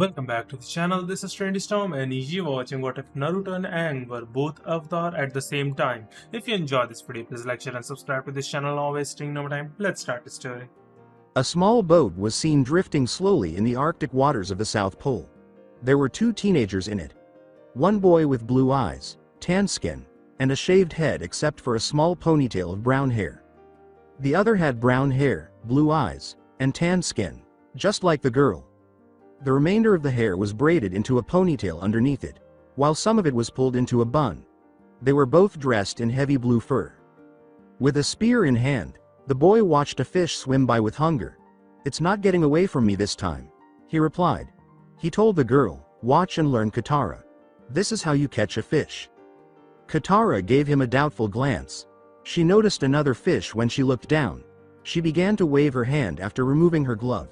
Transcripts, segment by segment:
Welcome back to the channel. This is Trendy Storm and you are watching What If Naruto and Aang were both Avatar at the same time. If you enjoyed this video, please like, share and subscribe to this channel. Always wasting no time. Let's start the story. A small boat was seen drifting slowly in the Arctic waters of the South Pole. There were two teenagers in it. One boy with blue eyes, tan skin, and a shaved head except for a small ponytail of brown hair. The other had brown hair, blue eyes, and tan skin, just like the girl. The remainder of the hair was braided into a ponytail underneath it, while some of it was pulled into a bun. They were both dressed in heavy blue fur. With a spear in hand, the boy watched a fish swim by with hunger. "It's not getting away from me this time," he replied. He told the girl, "Watch and learn Katara. This is how you catch a fish." Katara gave him a doubtful glance. She noticed another fish when she looked down. She began to wave her hand after removing her glove.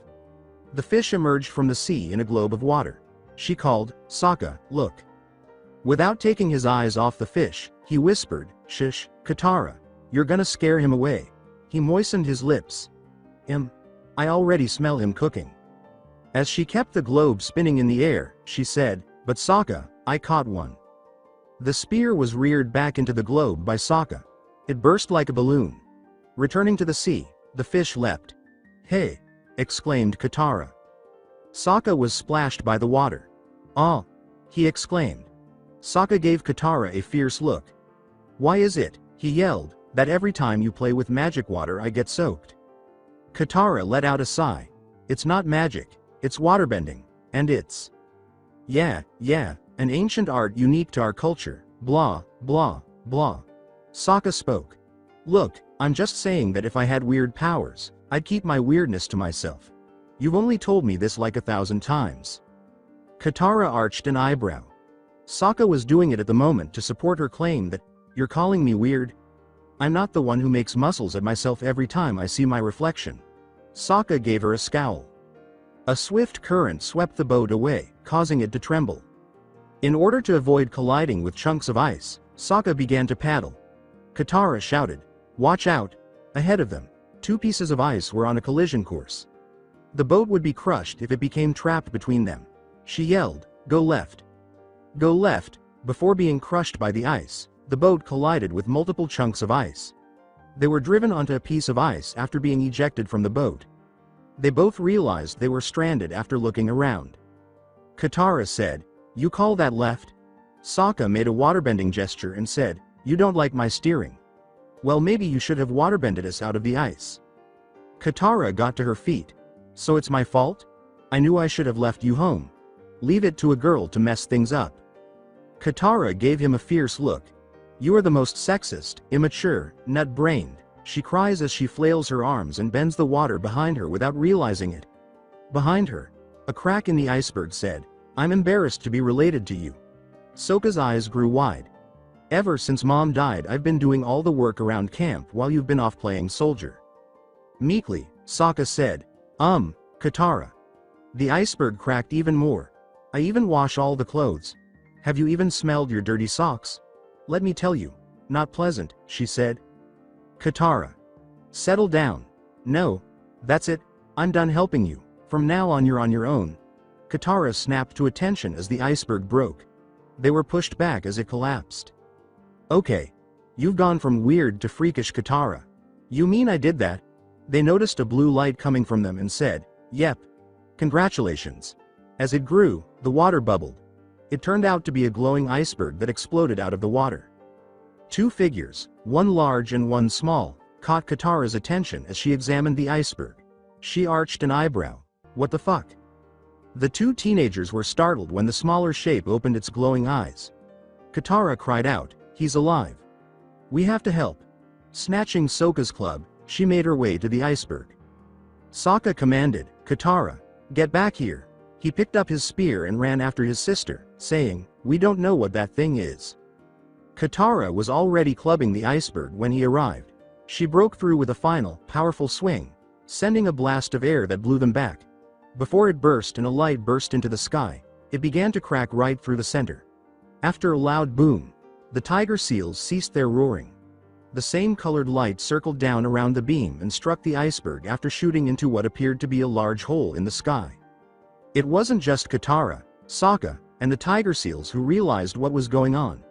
The fish emerged from the sea in a globe of water. She called, "Sokka, look." Without taking his eyes off the fish, he whispered, "Shush, Katara. You're gonna scare him away." He moistened his lips. I already smell him cooking." As she kept the globe spinning in the air, she said, "But Sokka, I caught one." The spear was reared back into the globe by Sokka. It burst like a balloon. Returning to the sea, the fish leapt. "Hey!" exclaimed Katara. Sokka was splashed by the water. "Ah!" he exclaimed. Sokka gave Katara a fierce look. "Why is it," he yelled, "that every time you play with magic water I get soaked?" Katara let out a sigh. "It's not magic, it's waterbending, and it's yeah, an ancient art unique to our culture, blah, blah, blah." Sokka spoke. "Look, I'm just saying that if I had weird powers, I'd keep my weirdness to myself. You've only told me this like 1,000 times." Katara arched an eyebrow. Sokka was doing it at the moment to support her claim that, "You're calling me weird? I'm not the one who makes muscles at myself every time I see my reflection." Sokka gave her a scowl. A swift current swept the boat away, causing it to tremble. In order to avoid colliding with chunks of ice, Sokka began to paddle. Katara shouted, "Watch out!" Ahead of them, two pieces of ice were on a collision course. The boat would be crushed if it became trapped between them. She yelled, "Go left! Go left!" Before being crushed by the ice, the boat collided with multiple chunks of ice. They were driven onto a piece of ice after being ejected from the boat. They both realized they were stranded after looking around. Katara said, "You call that left?" Sokka made a waterbending gesture and said, "You don't like my steering? Well, maybe you should have waterbended us out of the ice." Katara got to her feet. "So it's my fault? I knew I should have left you home. Leave it to a girl to mess things up." Katara gave him a fierce look. "You are the most sexist, immature, nut-brained," she cries as she flails her arms and bends the water behind her without realizing it. Behind her, a crack in the iceberg said, "I'm embarrassed to be related to you." Sokka's eyes grew wide. "Ever since Mom died I've been doing all the work around camp while you've been off playing soldier." Meekly, Sokka said, Katara." The iceberg cracked even more. "I even wash all the clothes. Have you even smelled your dirty socks? Let me tell you, not pleasant," she said. Katara. "Settle down. No, that's it, I'm done helping you. From now on you're on your own." Katara snapped to attention as the iceberg broke. They were pushed back as it collapsed. "Okay. You've gone from weird to freakish, Katara." "You mean I did that?" They noticed a blue light coming from them and said, "Yep. Congratulations." As it grew, the water bubbled. It turned out to be a glowing iceberg that exploded out of the water. Two figures, one large and one small, caught Katara's attention as she examined the iceberg. She arched an eyebrow. "What the fuck?" The two teenagers were startled when the smaller shape opened its glowing eyes. Katara cried out, "He's alive. We have to help." Snatching Sokka's club, she made her way to the iceberg. Sokka commanded, "Katara, get back here." He picked up his spear and ran after his sister, saying, "We don't know what that thing is." Katara was already clubbing the iceberg when he arrived. She broke through with a final, powerful swing, sending a blast of air that blew them back. Before it burst and a light burst into the sky, it began to crack right through the center. After a loud boom, the tiger seals ceased their roaring. The same colored light circled down around the beam and struck the iceberg after shooting into what appeared to be a large hole in the sky. It wasn't just Katara, Sokka, and the tiger seals who realized what was going on.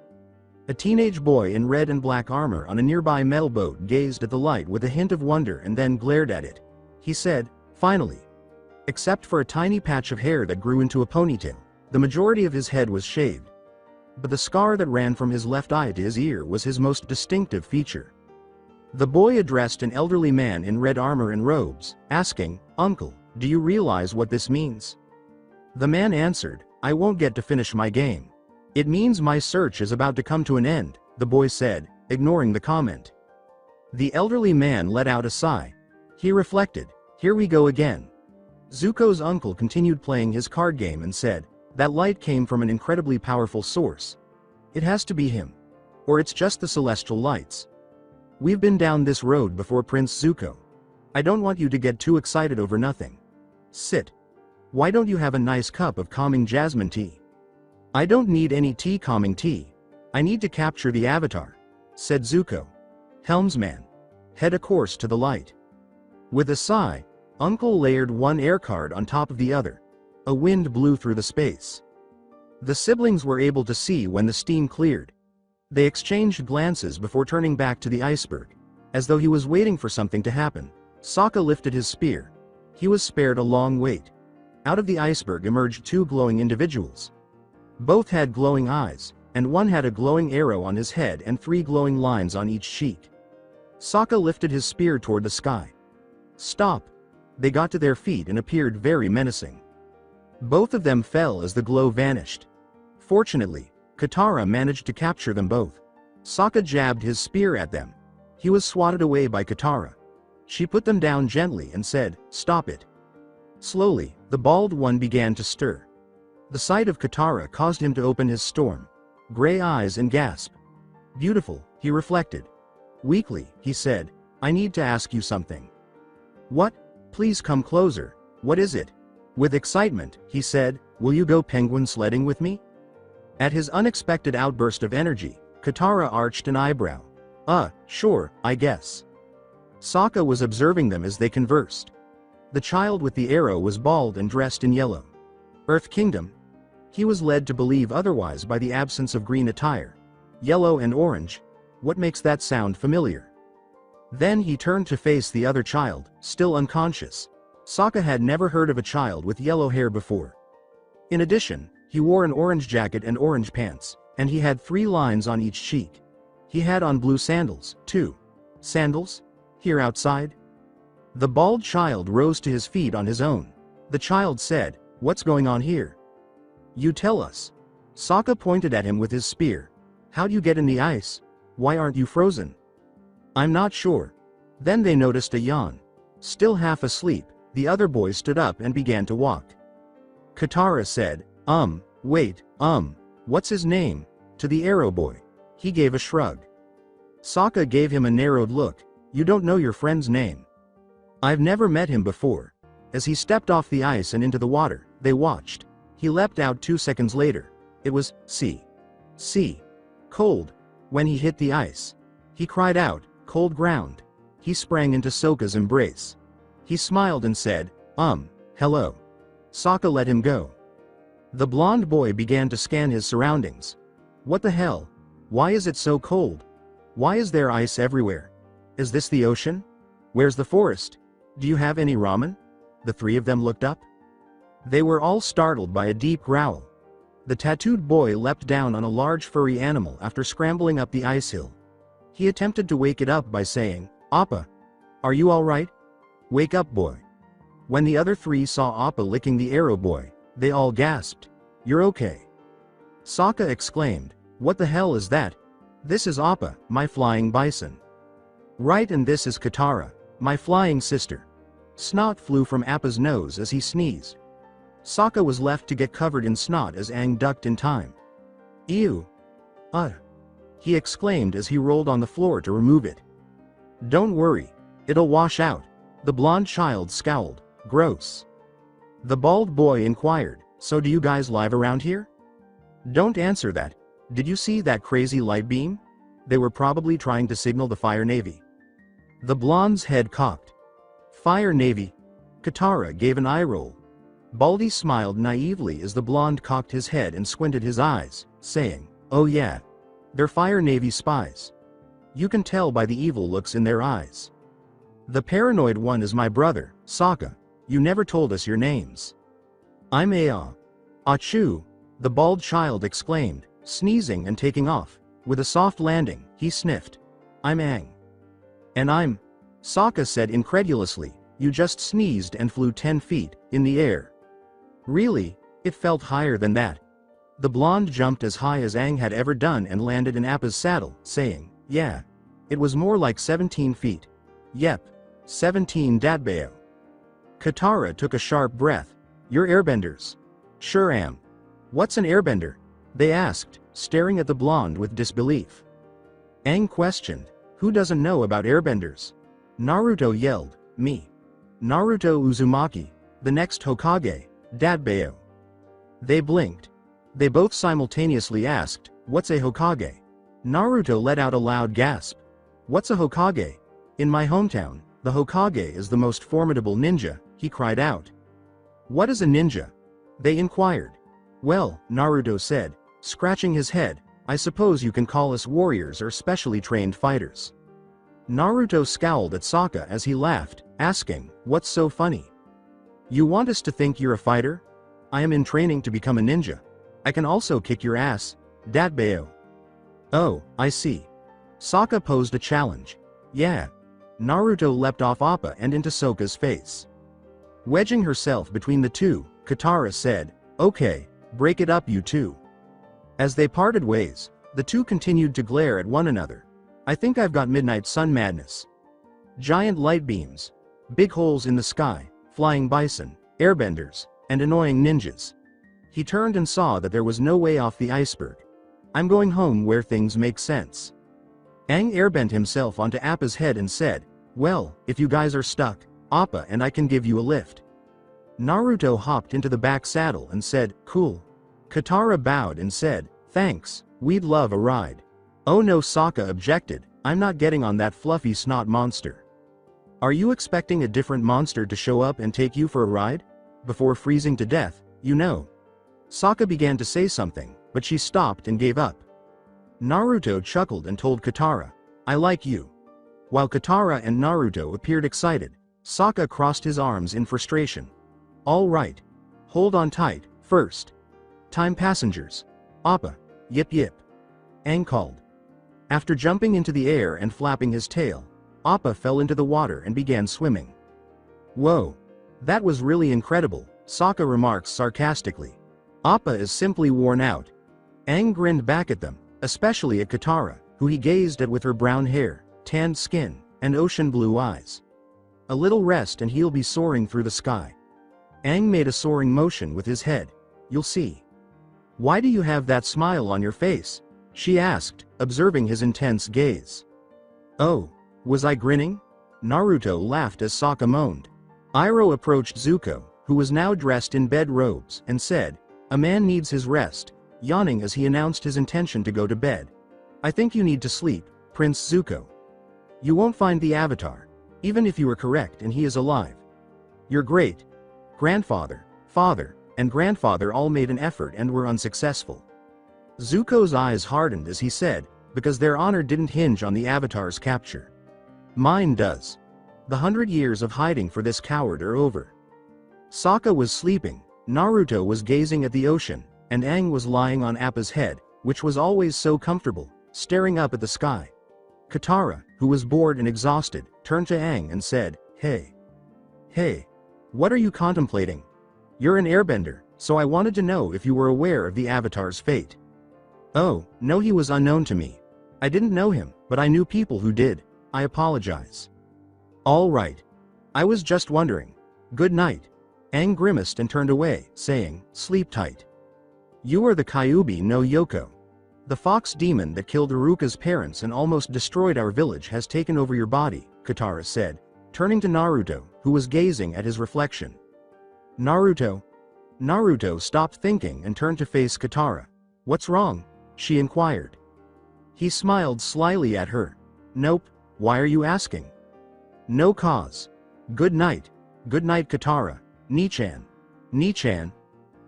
A teenage boy in red and black armor on a nearby metal boat gazed at the light with a hint of wonder and then glared at it. He said, "Finally." Except for a tiny patch of hair that grew into a ponytail, the majority of his head was shaved. But the scar that ran from his left eye to his ear was his most distinctive feature. The boy addressed an elderly man in red armor and robes, asking, "Uncle, do you realize what this means?" The man answered, "I won't get to finish my game. It means my search is about to come to an end," the boy said, ignoring the comment. The elderly man let out a sigh. He reflected, "Here we go again." Zuko's uncle continued playing his card game and said, "That light came from an incredibly powerful source. It has to be him. Or it's just the celestial lights. We've been down this road before, Prince Zuko. I don't want you to get too excited over nothing. Sit. Why don't you have a nice cup of calming jasmine tea?" "I don't need any tea, calming tea. I need to capture the avatar," said Zuko. "Helmsman, head a course to the light." With a sigh, Uncle layered one air card on top of the other. A wind blew through the space. The siblings were able to see when the steam cleared. They exchanged glances before turning back to the iceberg, as though he was waiting for something to happen. Sokka lifted his spear. He was spared a long wait. Out of the iceberg emerged two glowing individuals. Both had glowing eyes, and one had a glowing arrow on his head and 3 glowing lines on each cheek. Sokka lifted his spear toward the sky. "Stop!" They got to their feet and appeared very menacing. Both of them fell as the glow vanished. Fortunately, Katara managed to capture them both. Sokka jabbed his spear at them. He was swatted away by Katara. She put them down gently and said, "Stop it." Slowly, the bald one began to stir. The sight of Katara caused him to open his gray eyes and gasp. "Beautiful," he reflected. Weakly, he said, "I need to ask you something." "What? Please come closer. What is it?" With excitement, he said, "Will you go penguin sledding with me?" At his unexpected outburst of energy, Katara arched an eyebrow. Sure, I guess." Sokka was observing them as they conversed. The child with the arrow was bald and dressed in yellow. Earth Kingdom? He was led to believe otherwise by the absence of green attire. Yellow and orange? What makes that sound familiar? Then he turned to face the other child, still unconscious. Sokka had never heard of a child with yellow hair before. In addition, he wore an orange jacket and orange pants, and he had 3 lines on each cheek. He had on blue sandals, too. Sandals? Here outside? The bald child rose to his feet on his own. The child said, "What's going on here?" "You tell us." Sokka pointed at him with his spear. "How'd you get in the ice? Why aren't you frozen?" "I'm not sure." Then they noticed a yawn. Still half asleep, the other boy stood up and began to walk. Katara said, Wait, what's his name?" to the arrow boy. He gave a shrug. Sokka gave him a narrowed look. "You don't know your friend's name?" "I've never met him before." As he stepped off the ice and into the water, they watched. He leapt out 2 seconds later. It was, sea. Cold. When he hit the ice, he cried out, "Cold ground." He sprang into Sokka's embrace. He smiled and said, hello." Sokka let him go. The blond boy began to scan his surroundings. What the hell? Why is it so cold? Why is there ice everywhere? Is this the ocean? Where's the forest? Do you have any ramen? The 3 of them looked up. They were all startled by a deep growl. The tattooed boy leapt down on a large furry animal after scrambling up the ice hill. He attempted to wake it up by saying, "Appa, are you all right? Wake up, boy." When the other 3 saw Appa licking the arrow boy, they all gasped. "You're okay." Sokka exclaimed, "What the hell is that?" "This is Appa, my flying bison." "Right, and this is Katara, my flying sister." Snot flew from Appa's nose as he sneezed. Sokka was left to get covered in snot as Aang ducked in time. "Ew. He exclaimed as he rolled on the floor to remove it. "Don't worry. It'll wash out." The blonde child scowled. "Gross." The bald boy inquired, "So do you guys live around here?" "Don't answer that. Did you see that crazy light beam? They were probably trying to signal the Fire Navy." The blonde's head cocked. "Fire Navy?" Katara gave an eye roll. Baldy smiled naively as the blonde cocked his head and squinted his eyes, saying, "Oh yeah. They're Fire Navy spies. You can tell by the evil looks in their eyes. The paranoid one is my brother, Sokka. You never told us your names." "I'm Aa." "Achoo!" the bald child exclaimed, sneezing and taking off. With a soft landing, he sniffed. "I'm Aang." "And I'm..." Sokka said incredulously. "You just sneezed and flew 10 feet in the air." "Really? It felt higher than that." The blonde jumped as high as Aang had ever done and landed in Appa's saddle, saying, "Yeah. It was more like 17 feet. Yep. 17 Datbao." Katara took a sharp breath. "You're airbenders?" "Sure am." "What's an airbender?" they asked, staring at the blonde with disbelief. Aang questioned, "Who doesn't know about airbenders?" Naruto yelled, "Me. Naruto Uzumaki, the next Hokage, Datbao." They blinked. They both simultaneously asked, "What's a Hokage?" Naruto let out a loud gasp. "What's a Hokage?" "In my hometown, the Hokage is the most formidable ninja," he cried out. "What is a ninja?" they inquired. "Well," Naruto said, scratching his head, "I suppose you can call us warriors or specially trained fighters." Naruto scowled at Sokka as he laughed, asking, "What's so funny? You want us to think you're a fighter? I am in training to become a ninja. I can also kick your ass, Datbao." "Oh, I see." Sokka posed a challenge. "Yeah." Naruto leapt off Appa and into Sokka's face. Wedging herself between the two, Katara said, "Okay, break it up you two." As they parted ways, the two continued to glare at one another. "I think I've got midnight sun madness." Giant light beams, big holes in the sky, flying bison, airbenders, and annoying ninjas. He turned and saw that there was no way off the iceberg. "I'm going home where things make sense." Aang airbent himself onto Appa's head and said, "Well, if you guys are stuck, Appa and I can give you a lift." Naruto hopped into the back saddle and said, "Cool." Katara bowed and said, "Thanks, we'd love a ride." "Oh no," Sokka objected, "I'm not getting on that fluffy snot monster." "Are you expecting a different monster to show up and take you for a ride? Before freezing to death, you know." Sokka began to say something, but she stopped and gave up. Naruto chuckled and told Katara, "I like you." While Katara and Naruto appeared excited, Sokka crossed his arms in frustration. "All right. Hold on tight, first. Time passengers. Appa, yip yip." Aang called. After jumping into the air and flapping his tail, Appa fell into the water and began swimming. "Whoa. That was really incredible," Sokka remarks sarcastically. "Appa is simply worn out." Aang grinned back at them, especially at Katara, who he gazed at with her brown hair, tanned skin, and ocean blue eyes. "A little rest and he'll be soaring through the sky." Aang made a soaring motion with his head. "You'll see." "Why do you have that smile on your face?" she asked, observing his intense gaze. "Oh, was I grinning?" Naruto laughed as Sokka moaned. Iroh approached Zuko, who was now dressed in bed robes, and said, "A man needs his rest," yawning as he announced his intention to go to bed. "I think you need to sleep, Prince Zuko. You won't find the Avatar, even if you are correct and he is alive. Your great grandfather, father, and grandfather all made an effort and were unsuccessful." Zuko's eyes hardened as he said, "Because their honor didn't hinge on the Avatar's capture. Mine does. The 100 years of hiding for this coward are over." Sokka was sleeping, Naruto was gazing at the ocean, and Aang was lying on Appa's head, which was always so comfortable, staring up at the sky. Katara, who was bored and exhausted, turned to Aang and said, Hey, what are you contemplating? You're an airbender, so I wanted to know if you were aware of the Avatar's fate." "Oh, no, he was unknown to me. I didn't know him, but I knew people who did. I apologize." "All right. I was just wondering. Good night." Aang grimaced and turned away, saying, "Sleep tight." "You are the Kyuubi no Yoko. The fox demon that killed Iruka's parents and almost destroyed our village has taken over your body," Katara said, turning to Naruto, who was gazing at his reflection. Naruto stopped thinking and turned to face Katara. "What's wrong?" she inquired. He smiled slyly at her. "Nope, why are you asking?" "No cause. Good night." "Good night, Katara, Nichan." Ni-chan.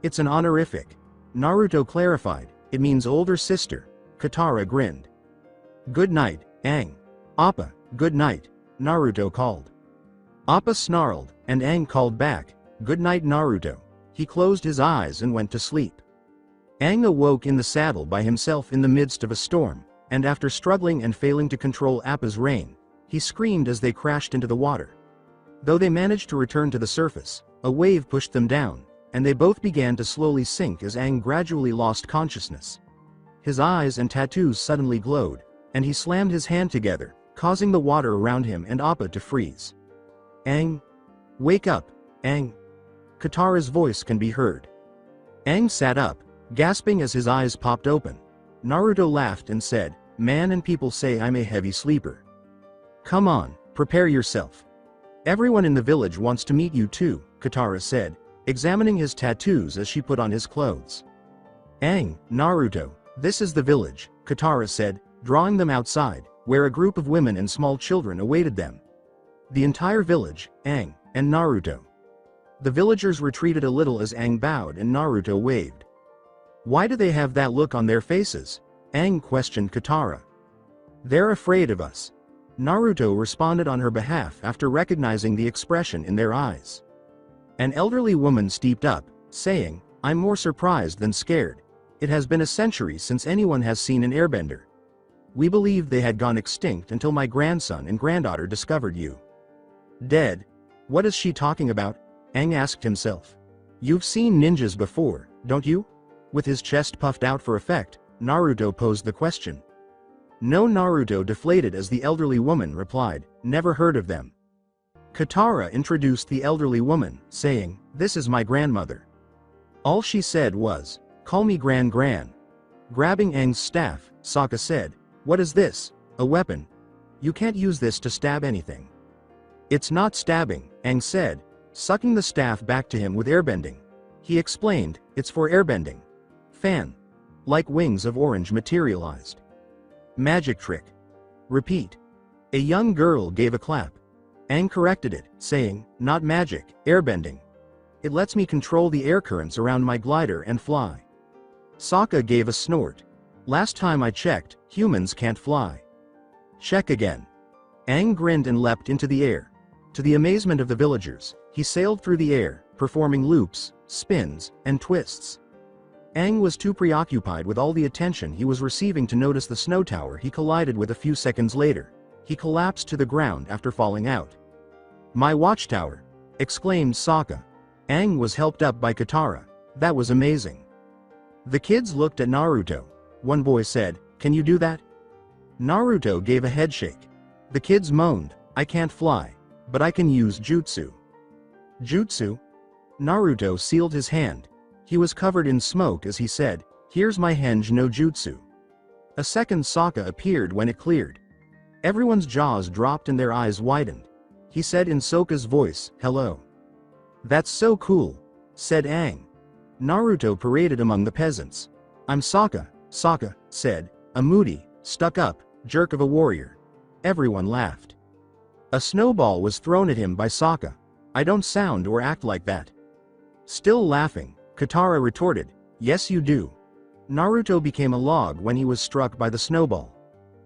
It's an honorific. Naruto clarified, it means older sister. Katara grinned. Good night, Aang. Appa, good night, Naruto called. Appa snarled, and Aang called back, good night Naruto. He closed his eyes and went to sleep. Aang awoke in the saddle by himself in the midst of a storm, and after struggling and failing to control Appa's reign, he screamed as they crashed into the water. Though they managed to return to the surface, a wave pushed them down, and they both began to slowly sink as Aang gradually lost consciousness. His eyes and tattoos suddenly glowed, and he slammed his hand together, causing the water around him and Appa to freeze. Aang! Wake up, Aang! Katara's voice can be heard. Aang sat up, gasping as his eyes popped open. Naruto laughed and said, man and people say I'm a heavy sleeper. Come on, prepare yourself. Everyone in the village wants to meet you too, Katara said, examining his tattoos as she put on his clothes. Aang, Naruto, this is the village, Katara said, drawing them outside, where a group of women and small children awaited them. The entire village, Aang, and Naruto. The villagers retreated a little as Aang bowed and Naruto waved. Why do they have that look on their faces? Aang questioned Katara. They're afraid of us. Naruto responded on her behalf after recognizing the expression in their eyes. An elderly woman stepped up, saying, I'm more surprised than scared. It has been a century since anyone has seen an airbender. We believed they had gone extinct until my grandson and granddaughter discovered you. Dead? What is she talking about? Aang asked himself. You've seen ninjas before, don't you? With his chest puffed out for effect, Naruto posed the question. No, Naruto deflated as the elderly woman replied, never heard of them. Katara introduced the elderly woman, saying, this is my grandmother. All she said was, call me Gran. Grabbing Aang's staff, Sokka said, what is this? A weapon? You can't use this to stab anything. It's not stabbing, Aang said, sucking the staff back to him with airbending. He explained, it's for airbending. Fan. Like wings of orange materialized. Magic trick. Repeat. A young girl gave a clap. Aang corrected it, saying, not magic, airbending. It lets me control the air currents around my glider and fly. Sokka gave a snort. Last time I checked, humans can't fly. Check again. Aang grinned and leapt into the air. To the amazement of the villagers, he sailed through the air, performing loops, spins, and twists. Aang was too preoccupied with all the attention he was receiving to notice the snow tower he collided with a few seconds later. He collapsed to the ground after falling out. My watchtower! Exclaimed Sokka. Aang was helped up by Katara. That was amazing. The kids looked at Naruto. One boy said, can you do that? Naruto gave a headshake. The kids moaned, I can't fly, but I can use jutsu. Jutsu? Naruto sealed his hand. He was covered in smoke as he said, here's my henge no jutsu. A second Sokka appeared when it cleared. Everyone's jaws dropped and their eyes widened. He said in Sokka's voice, hello. That's so cool, said Aang. Naruto paraded among the peasants. I'm Sokka, Sokka said, a moody, stuck-up, jerk of a warrior. Everyone laughed. A snowball was thrown at him by Sokka. I don't sound or act like that. Still laughing, Katara retorted, yes you do. Naruto became a log when he was struck by the snowball.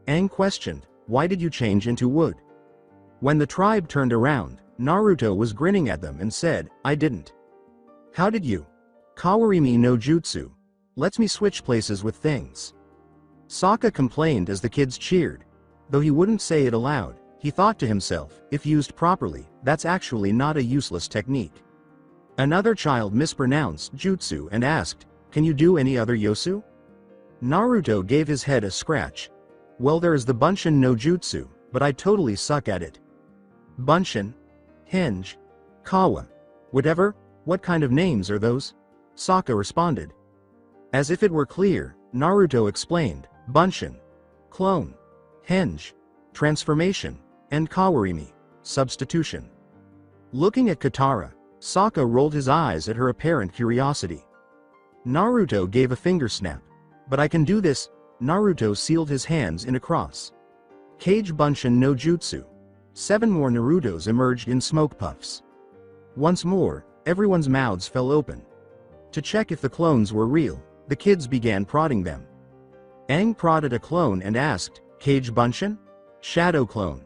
Aang questioned, why did you change into wood? When the tribe turned around, Naruto was grinning at them and said, I didn't. How did you? Kawarimi no jutsu. Lets me switch places with things. Sokka complained as the kids cheered. Though he wouldn't say it aloud, he thought to himself, if used properly, that's actually not a useless technique. Another child mispronounced jutsu and asked, can you do any other yosu? Naruto gave his head a scratch. Well, there is the Bunshin no jutsu, but I totally suck at it. Bunshin? Henge? Kawa? Whatever? What kind of names are those? Sokka responded. As if it were clear, Naruto explained, Bunshin. Clone. Henge. Transformation. And Kawarimi. Substitution. Looking at Katara, Sokka rolled his eyes at her apparent curiosity. Naruto gave a finger snap. But I can do this. Naruto sealed his hands in a cross. Kage Bunshin no jutsu. 7 more Narutos emerged in smoke puffs. Once more, Everyone's mouths fell open. To check if the clones were real, the kids began prodding them. Aang prodded a clone and asked, "Cage Bunshin?" "Shadow clone."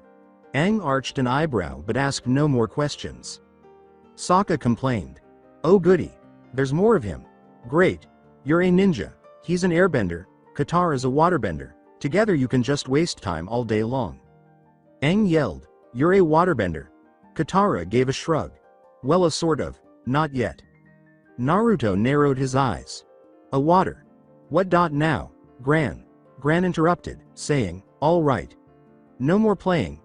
Aang arched an eyebrow but asked no more questions. Sokka complained. "Oh goody. There's more of him. Great. You're a ninja. He's an airbender. Katara's a waterbender. Together you can just waste time all day long." Aang yelled, "You're a waterbender." Katara gave a shrug. "Well, a sort of. Not yet." Naruto narrowed his eyes. "A water. What dot now, Gran?" Gran interrupted, saying, "All right. No more playing.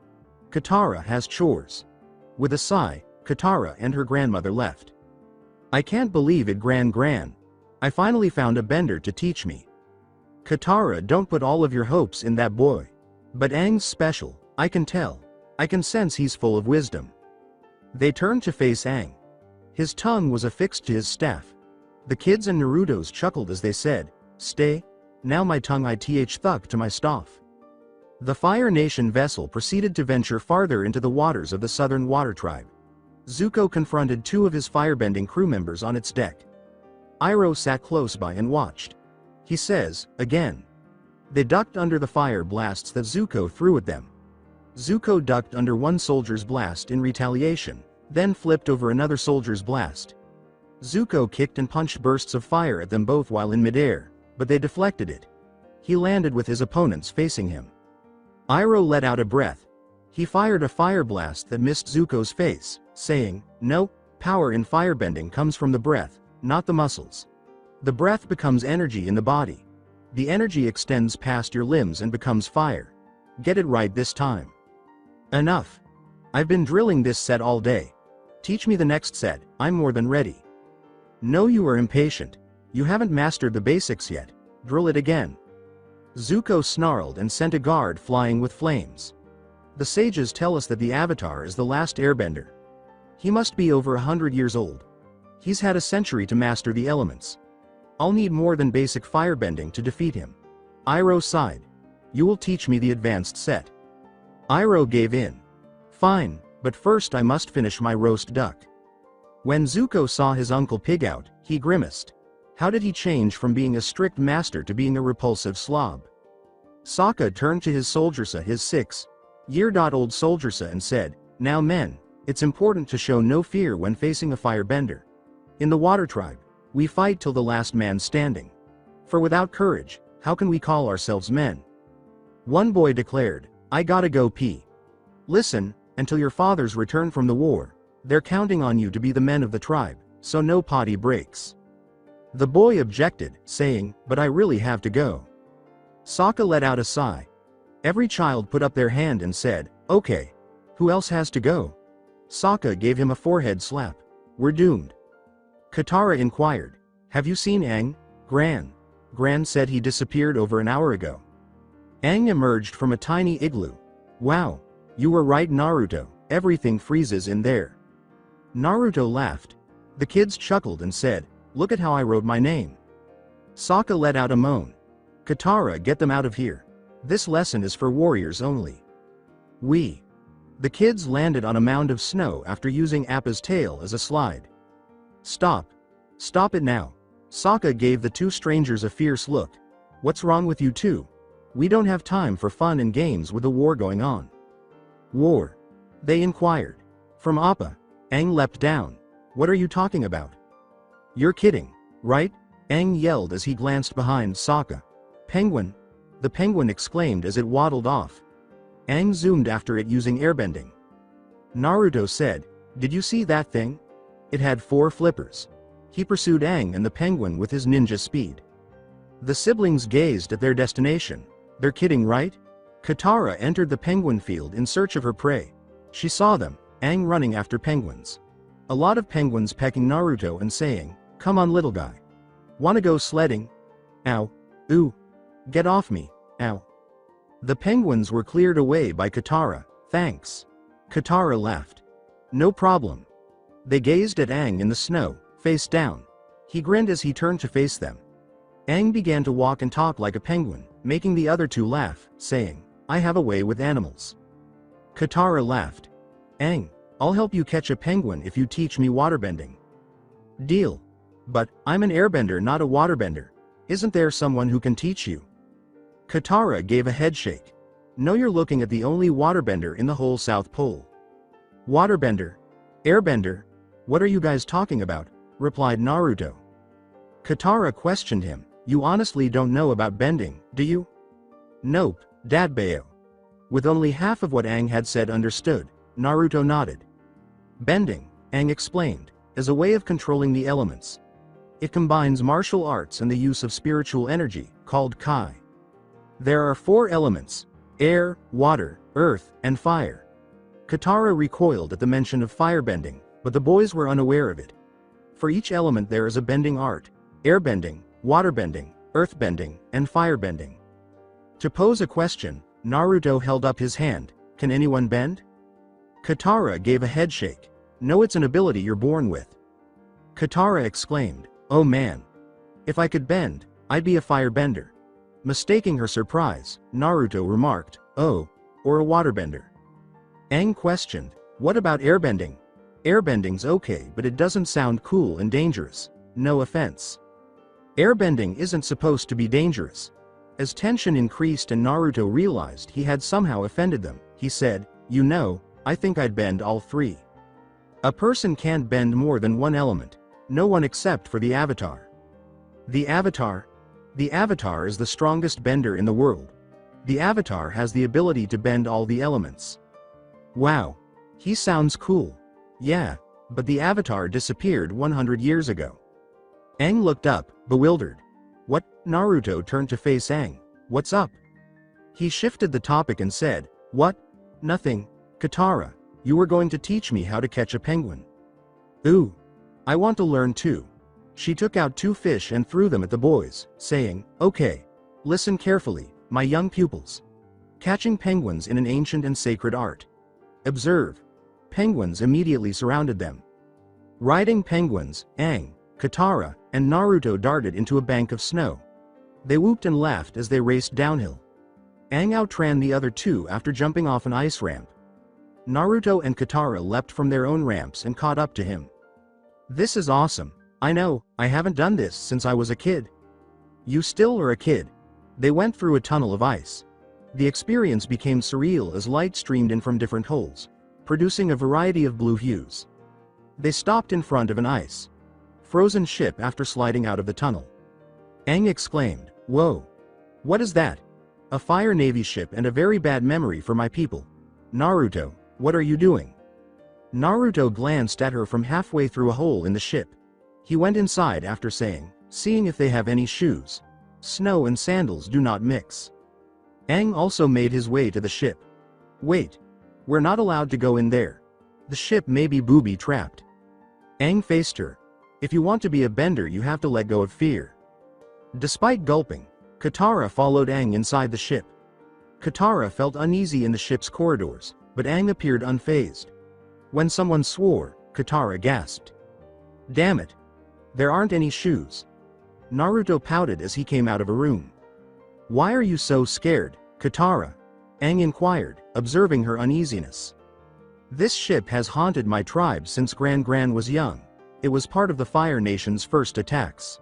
Katara has chores." With a sigh, Katara and her grandmother left. "I can't believe it, Gran. I finally found a bender to teach me." "Katara, don't put all of your hopes in that boy. But Aang's special, I can tell. I can sense he's full of wisdom." They turned to face Aang. His tongue was affixed to his staff. The kids and Naruto's chuckled as they said, "Stay, now my tongue ith thuck to my staff." The Fire Nation vessel proceeded to venture farther into the waters of the Southern Water Tribe. Zuko confronted two of his firebending crew members on its deck. Iroh sat close by and watched. He says, again. They ducked under the fire blasts that Zuko threw at them. Zuko ducked under one soldier's blast in retaliation, then flipped over another soldier's blast. Zuko kicked and punched bursts of fire at them both while in midair, but they deflected it. He landed with his opponents facing him. Iroh let out a breath. He fired a fire blast that missed Zuko's face, saying, "No, power in firebending comes from the breath, not the muscles. The breath becomes energy in the body. The energy extends past your limbs and becomes fire. Get it right this time." "Enough. I've been drilling this set all day. Teach me the next set, I'm more than ready." "No, you are impatient. You haven't mastered the basics yet. Drill it again." Zuko snarled and sent a guard flying with flames. The sages tell us that the Avatar is the last airbender. He must be over 100 years old. He's had a century to master the elements. I'll need more than basic firebending to defeat him. Iroh sighed. "You will teach me the advanced set." Iroh gave in. "Fine, but first I must finish my roast duck." When Zuko saw his uncle pig out, he grimaced. How did he change from being a strict master to being a repulsive slob? Sokka turned to his soldiersa, his 6-year-old soldiersa, and said, "Now men, it's important to show no fear when facing a firebender. In the Water Tribe, we fight till the last man standing. For without courage, how can we call ourselves men?" One boy declared, "I gotta go pee." "Listen, until your fathers return from the war, they're counting on you to be the men of the tribe, so no potty breaks." The boy objected, saying, "But I really have to go." Sokka let out a sigh. Every child put up their hand and said, "Okay. Who else has to go?" Sokka gave him a forehead slap. "We're doomed." Katara inquired, "Have you seen Aang, Gran?" Gran said he disappeared over an hour ago. Aang emerged from a tiny igloo. "Wow. You were right, Naruto, everything freezes in there." Naruto laughed. The kids chuckled and said, "Look at how I wrote my name." Sokka let out a moan. "Katara, get them out of here. This lesson is for warriors only." The kids landed on a mound of snow after using Appa's tail as a slide. "Stop. Stop it now." Sokka gave the two strangers a fierce look. "What's wrong with you two? We don't have time for fun and games with a war going on." "War?" they inquired. From Appa. Aang leapt down. "What are you talking about?" "You're kidding, right?" Aang yelled as he glanced behind Sokka. "Penguin!" the penguin exclaimed as it waddled off. Aang zoomed after it using airbending. Naruto said, "Did you see that thing? It had 4 flippers." He pursued Aang and the penguin with his ninja speed. The siblings gazed at their destination. "They're kidding, right?" Katara entered the penguin field in search of her prey. She saw them, Aang running after penguins. A lot of penguins pecking Naruto and saying, "Come on, little guy. Wanna go sledding? Ow. Ooh. Get off me, ow." The penguins were cleared away by Katara. "Thanks." Katara laughed. "No problem." They gazed at Aang in the snow, face down. He grinned as he turned to face them. Aang began to walk and talk like a penguin, making the other two laugh, saying, "I have a way with animals." Katara laughed. "Aang, I'll help you catch a penguin if you teach me waterbending." Deal. But, I'm an airbender, not a waterbender. Isn't there someone who can teach you? Katara gave a headshake. No, you're looking at the only waterbender in the whole South Pole. Waterbender? Airbender? What are you guys talking about? Replied Naruto. Katara questioned him. You honestly don't know about bending, do you? Nope, Dadbayo. With only half of what Aang had said understood, Naruto nodded. Bending, Aang explained, is a way of controlling the elements. It combines martial arts and the use of spiritual energy, called Kai. There are 4 elements: air, water, earth, and fire. Katara recoiled at the mention of firebending, but the boys were unaware of it. For each element there is a bending art: airbending, waterbending, earthbending, and firebending. To pose a question, Naruto held up his hand. Can anyone bend? Katara gave a headshake. No, it's an ability you're born with. Katara exclaimed, oh man. If I could bend, I'd be a firebender. Mistaking her surprise, Naruto remarked, oh, or a waterbender. Aang questioned, what about airbending? Airbending's okay, but it doesn't sound cool and dangerous. No offense. Airbending isn't supposed to be dangerous. As tension increased and Naruto realized he had somehow offended them, he said, you know, I think I'd bend all 3. A person can't bend more than one element. No one except for the Avatar. The Avatar? The Avatar is the strongest bender in the world. The Avatar has the ability to bend all the elements. Wow. He sounds cool. Yeah, but the Avatar disappeared 100 years ago. Aang looked up, bewildered. What? Naruto turned to face Aang. What's up? He shifted the topic and said, what? Nothing. Katara, you were going to teach me how to catch a penguin. Ooh. I want to learn too. She took out 2 fish and threw them at the boys, saying, okay. Listen carefully, my young pupils. Catching penguins in an ancient and sacred art. Observe. Penguins immediately surrounded them. Riding penguins, Aang, Katara, and Naruto darted into a bank of snow. They whooped and laughed as they raced downhill. Aang outran the other 2 after jumping off an ice ramp. Naruto and Katara leapt from their own ramps and caught up to him. This is awesome. I know, I haven't done this since I was a kid. You still are a kid. They went through a tunnel of ice. The experience became surreal as light streamed in from different holes, producing a variety of blue hues. They stopped in front of an frozen ship after sliding out of the tunnel. Aang exclaimed, whoa. What is that? A fire navy ship and a very bad memory for my people. Naruto, what are you doing? Naruto glanced at her from halfway through a hole in the ship. He went inside after saying, seeing if they have any shoes. Snow and sandals do not mix. Aang also made his way to the ship. Wait. We're not allowed to go in there. The ship may be booby-trapped. Aang faced her. If you want to be a bender, you have to let go of fear. Despite gulping, Katara followed Aang inside the ship. Katara felt uneasy in the ship's corridors, but Aang appeared unfazed. When someone swore, Katara gasped. Damn it. There aren't any shoes. Naruto pouted as he came out of a room. Why are you so scared, Katara? Aang inquired, observing her uneasiness. This ship has haunted my tribe since Gran was young. It was part of the Fire Nation's first attacks.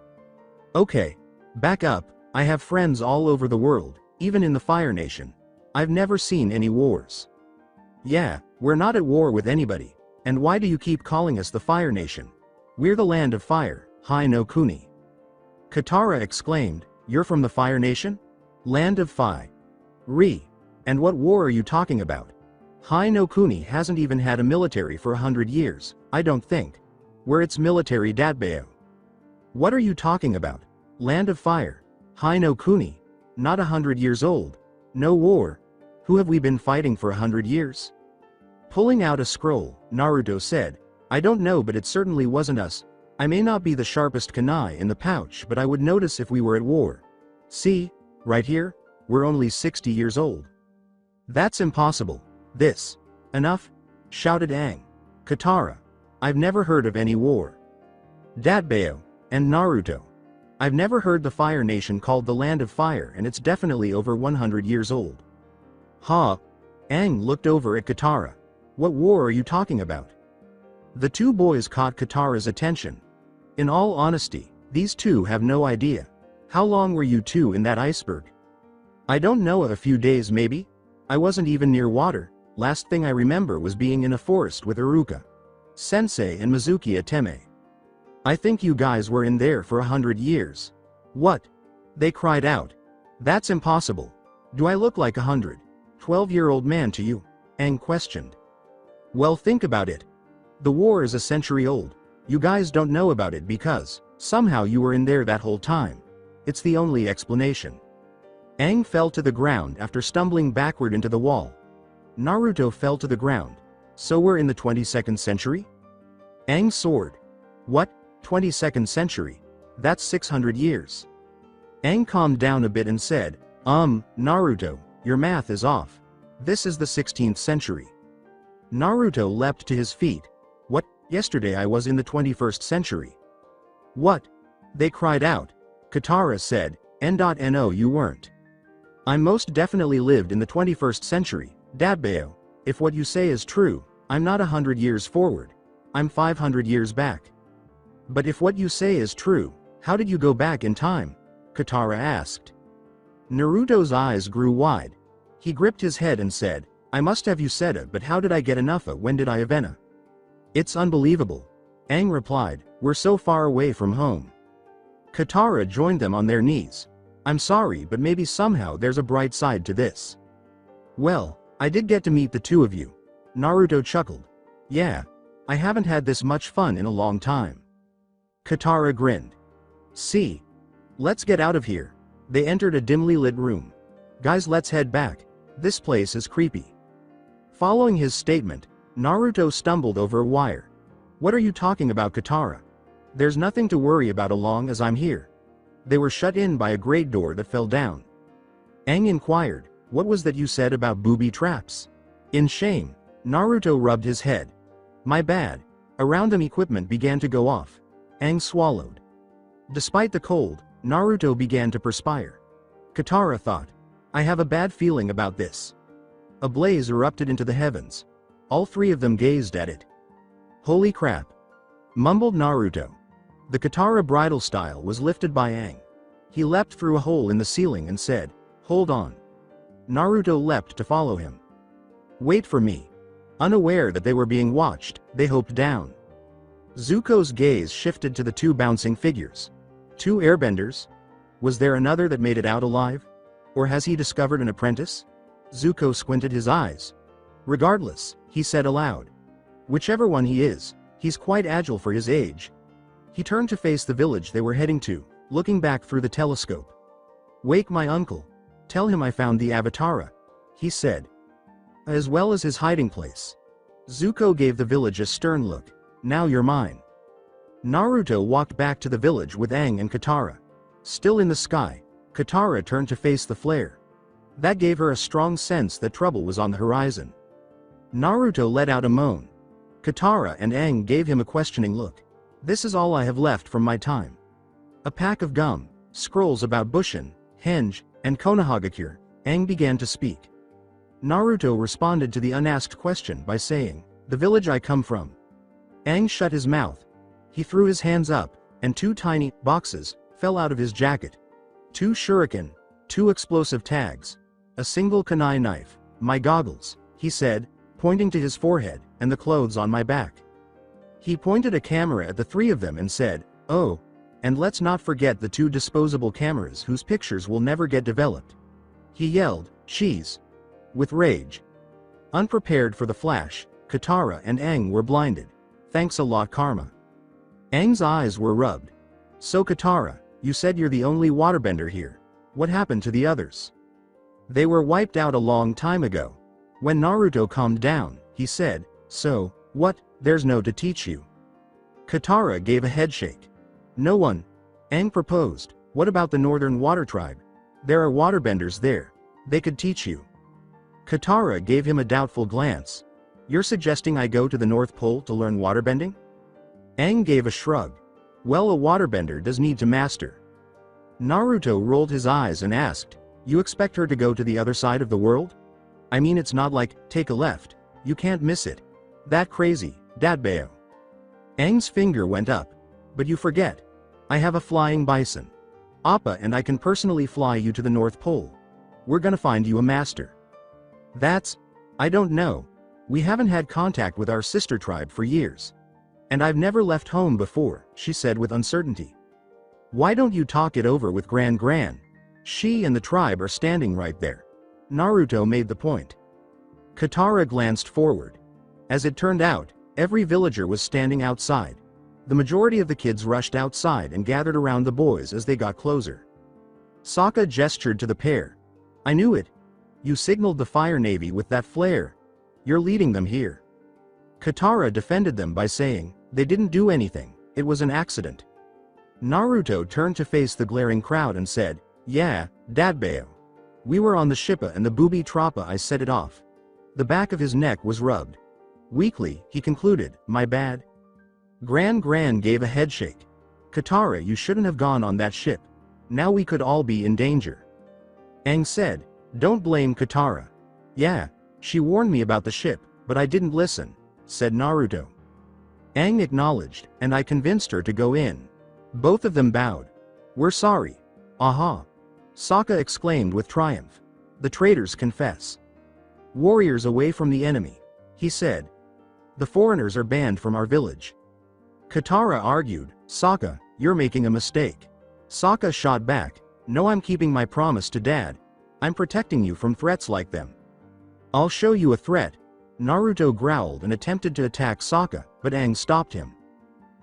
Okay. Back up, I have friends all over the world, even in the Fire Nation. I've never seen any wars. Yeah, we're not at war with anybody. And why do you keep calling us the Fire Nation? We're the land of fire, Hai no Kuni. Katara exclaimed, you're from the Fire Nation? Land of Fire. And what war are you talking about? Hai no Kuni hasn't even had a military for 100 years, I don't think. We're its military Datbayo. What are you talking about? Land of Fire. Hai no Kuni. Not 100 years old. No war. Who have we been fighting for 100 years? Pulling out a scroll, Naruto said, I don't know, but it certainly wasn't us. I may not be the sharpest kunai in the pouch, but I would notice if we were at war. See, right here, we're only 60 years old. That's impossible. This. Enough? Shouted Aang. Katara. I've never heard of any war. Datbayo. And Naruto. I've never heard the Fire Nation called the Land of Fire, and it's definitely over 100 years old. Huh? Aang looked over at Katara. What war are you talking about? The 2 boys caught Katara's attention. In all honesty, these two have no idea. How long were you two in that iceberg? I don't know, a few days maybe? I wasn't even near water. Last thing I remember was being in a forest with Iruka Sensei and Mizuki Ateme. I think you guys were in there for 100 years. What? They cried out. That's impossible. Do I look like 112-year-old man to you? Aang questioned. Well, think about it. The war is a century old. You guys don't know about it because somehow you were in there that whole time. It's the only explanation. Aang fell to the ground after stumbling backward into the wall. Naruto fell to the ground. So we're in the 22nd century? Aang soared. What? 22nd century? That's 600 years. Aang calmed down a bit and said, Naruto, your math is off. This is the 16th century. Naruto leapt to his feet. What? Yesterday I was in the 21st century. What? They cried out. Katara said, No, you weren't. I most definitely lived in the 21st century, Dadbao. If what you say is true, I'm not 100 years forward. I'm 500 years back. But if what you say is true, how did you go back in time? Katara asked. Naruto's eyes grew wide. He gripped his head and said, I must have Useda, but how did I get enough? When did I Avena? It's unbelievable. Aang replied, we're so far away from home. Katara joined them on their knees. I'm sorry, but maybe somehow there's a bright side to this. Well, I did get to meet the two of you. Naruto chuckled. Yeah. I haven't had this much fun in a long time. Katara grinned. See? Let's get out of here. They entered a dimly lit room. Guys, let's head back. This place is creepy. Following his statement, Naruto stumbled over a wire. What are you talking about, Katara? There's nothing to worry about as long as I'm here. They were shut in by a great door that fell down. Aang inquired, what was that you said about booby traps? In shame, Naruto rubbed his head. My bad. Around him equipment began to go off. Aang swallowed. Despite the cold, Naruto began to perspire. Katara thought, I have a bad feeling about this. A blaze erupted into the heavens. All three of them gazed at it. Holy crap! Mumbled Naruto. The Katara bridal style was lifted by Aang. He leapt through a hole in the ceiling and said, Hold on. Naruto leapt to follow him. Wait for me. Unaware that they were being watched, they hoped down. Zuko's gaze shifted to the two bouncing figures. Two airbenders? Was there another that made it out alive? Or has he discovered an apprentice? Zuko squinted his eyes. Regardless, he said aloud. Whichever one he is, he's quite agile for his age. He turned to face the village they were heading to, looking back through the telescope. Wake my uncle. Tell him I found the Avatara, he said. As well as his hiding place. Zuko gave the village a stern look. Now you're mine. Naruto walked back to the village with Aang and Katara. Still in the sky, Katara turned to face the flare. That gave her a strong sense that trouble was on the horizon. Naruto let out a moan. Katara and Aang gave him a questioning look. This is all I have left from my time. A pack of gum, scrolls about Bushin, Henge, and Konohagakure. Aang began to speak. Naruto responded to the unasked question by saying, the village I come from. Aang shut his mouth. He threw his hands up, and two tiny boxes fell out of his jacket. 2 shuriken, 2 explosive tags, a single kunai knife, my goggles, he said, pointing to his forehead, and the clothes on my back. He pointed a camera at the three of them and said, oh, and let's not forget the 2 disposable cameras whose pictures will never get developed. He yelled, cheese. With rage. Unprepared for the flash, Katara and Aang were blinded. Thanks a lot, Karma. Aang's eyes were rubbed. So Katara, you said you're the only waterbender here. What happened to the others? They were wiped out a long time ago. When Naruto calmed down, he said, so, what, there's no to teach you. Katara gave a headshake. No one. Aang proposed, what about the Northern Water Tribe? There are waterbenders there. They could teach you. Katara gave him a doubtful glance. You're suggesting I go to the North Pole to learn waterbending? Aang gave a shrug. Well, a waterbender does need to master. Naruto rolled his eyes and asked, you expect her to go to the other side of the world? I mean, it's not like, take a left. You can't miss it. That crazy, Dadbao. Aang's finger went up. But you forget. I have a flying bison. Appa and I can personally fly you to the North Pole. We're gonna find you a master. I don't know. We haven't had contact with our sister tribe for years. And I've never left home before, she said with uncertainty. Why don't you talk it over with Gran? She and the tribe are standing right there. Naruto made the point. Katara glanced forward. As it turned out, every villager was standing outside. The majority of the kids rushed outside and gathered around the boys as they got closer. Sokka gestured to the pair. I knew it. You signaled the Fire Navy with that flare. You're leading them here. Katara defended them by saying, they didn't do anything, it was an accident. Naruto turned to face the glaring crowd and said, yeah, Dadbao. We were on the Shippa and the booby trappa I set it off. The back of his neck was rubbed. Weakly, he concluded, my bad. Gran gave a headshake. Katara, you shouldn't have gone on that ship. Now we could all be in danger. Aang said, don't blame Katara. Yeah, she warned me about the ship, but I didn't listen, said Naruto. Aang acknowledged, and I convinced her to go in. Both of them bowed. We're sorry. Aha. Sokka exclaimed with triumph. The traitors confess. Warriors away from the enemy, he said. The foreigners are banned from our village. Katara argued, Sokka, you're making a mistake. Sokka shot back, no, I'm keeping my promise to Dad. I'm protecting you from threats like them. I'll show you a threat. Naruto growled and attempted to attack Sokka, but Aang stopped him.